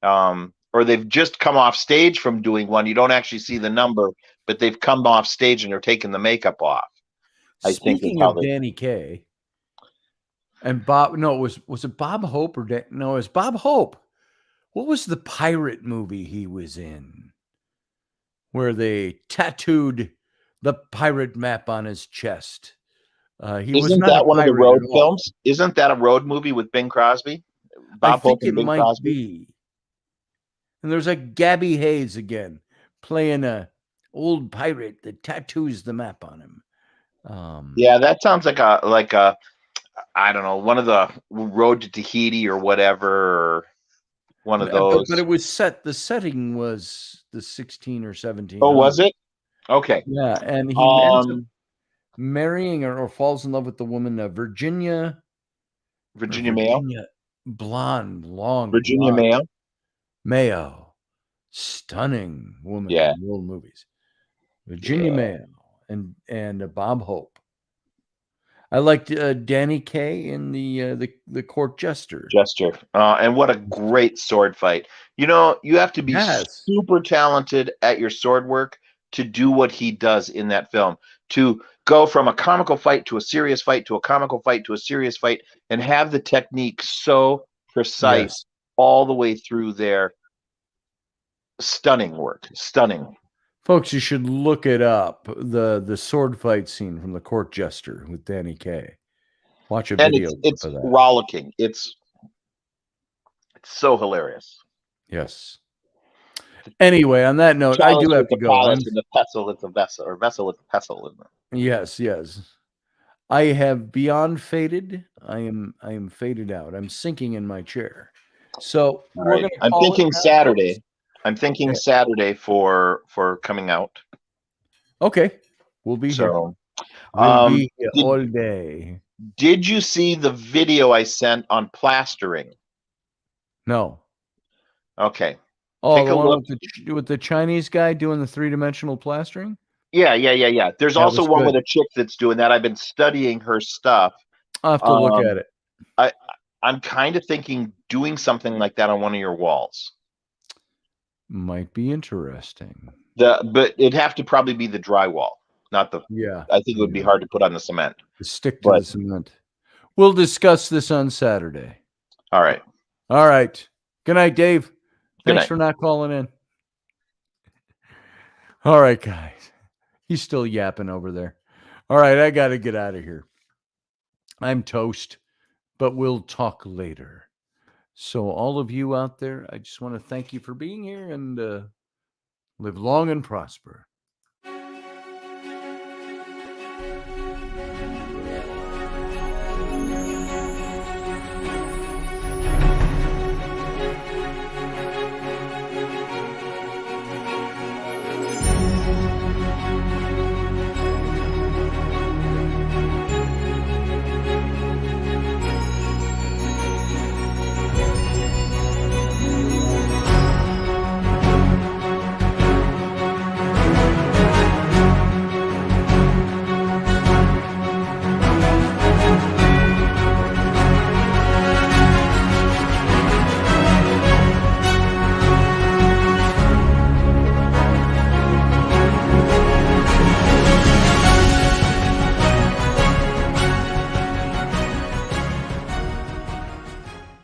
S6: or they've just come off stage from doing one. You don't actually see the number, but they've come off stage and they're taking the makeup off.
S1: Speaking of Danny Kaye. And Bob, no, was it Bob Hope or no? It was Bob Hope. What was the pirate movie he was in, where they tattooed the pirate map on his chest?
S6: Isn't that one of the road films? Isn't that a road movie with Bing Crosby?
S1: Bob Hope and Bing Crosby. Be. And there's a Gabby Hayes again playing a old pirate that tattoos the map on him.
S6: Yeah, that sounds like a. I don't know, one of the Road to Tahiti or whatever, or one of those.
S1: But it was the setting was the 16 or 17.
S6: Oh, was it? Okay.
S1: Yeah, and he ends up marrying or falls in love with the woman, Virginia
S6: Mayo?
S1: Blonde, long.
S6: Virginia
S1: blonde. Mayo. Stunning woman in the old movies. Virginia Mayo and Bob Hope. I liked Danny Kaye in the court jester.
S6: And what a great sword fight! You have to be super talented at your sword work to do what he does in that film. To go from a comical fight to a serious fight to a comical fight to a serious fight, and have the technique so precise all the way through there. Stunning work. Stunning.
S1: Folks, you should look it up. The sword fight scene from The Court Jester with Danny Kaye. Watch a
S6: And
S1: video
S6: it's
S1: of that.
S6: rollicking. It's so hilarious.
S1: Yes. Anyway, on that note, I do have to go.
S6: And the pestle is a vessel, or vessel is a pestle, isn't it?
S1: Yes, yes. I have beyond faded. I am faded out. I'm sinking in my chair. So we're gonna
S6: I'm
S1: call
S6: thinking
S1: it now,
S6: Saturday.
S1: folks.
S6: I'm thinking
S1: Okay.
S6: Saturday for coming out.
S1: Okay, we'll be here.
S6: So
S1: We'll be here all day.
S6: did you see the video I sent on plastering?
S1: No.
S6: Okay.
S1: Oh,
S6: Take
S1: the
S6: a
S1: one
S6: look.
S1: with the Chinese guy doing the 3-dimensional plastering?
S6: Yeah. There's
S1: That
S6: also
S1: was
S6: one
S1: good.
S6: with a chick that's doing that. I've been studying her stuff.
S1: I'll have to look at it.
S6: I'm kind of thinking doing something like that on one of your walls.
S1: Might be interesting.
S6: But it'd have to probably be the drywall, not the.
S1: Yeah.
S6: I think it would be hard to put on the cement.
S1: Stick to the cement. We'll discuss this on Saturday.
S6: All right.
S1: All right. Good night, Dave.
S6: Good
S1: Thanks
S6: night.
S1: for not calling in. All right, guys. He's still yapping over there. All right, I got to get out of here. I'm toast, but we'll talk later. So all of you out there, I just want to thank you for being here and live long and prosper.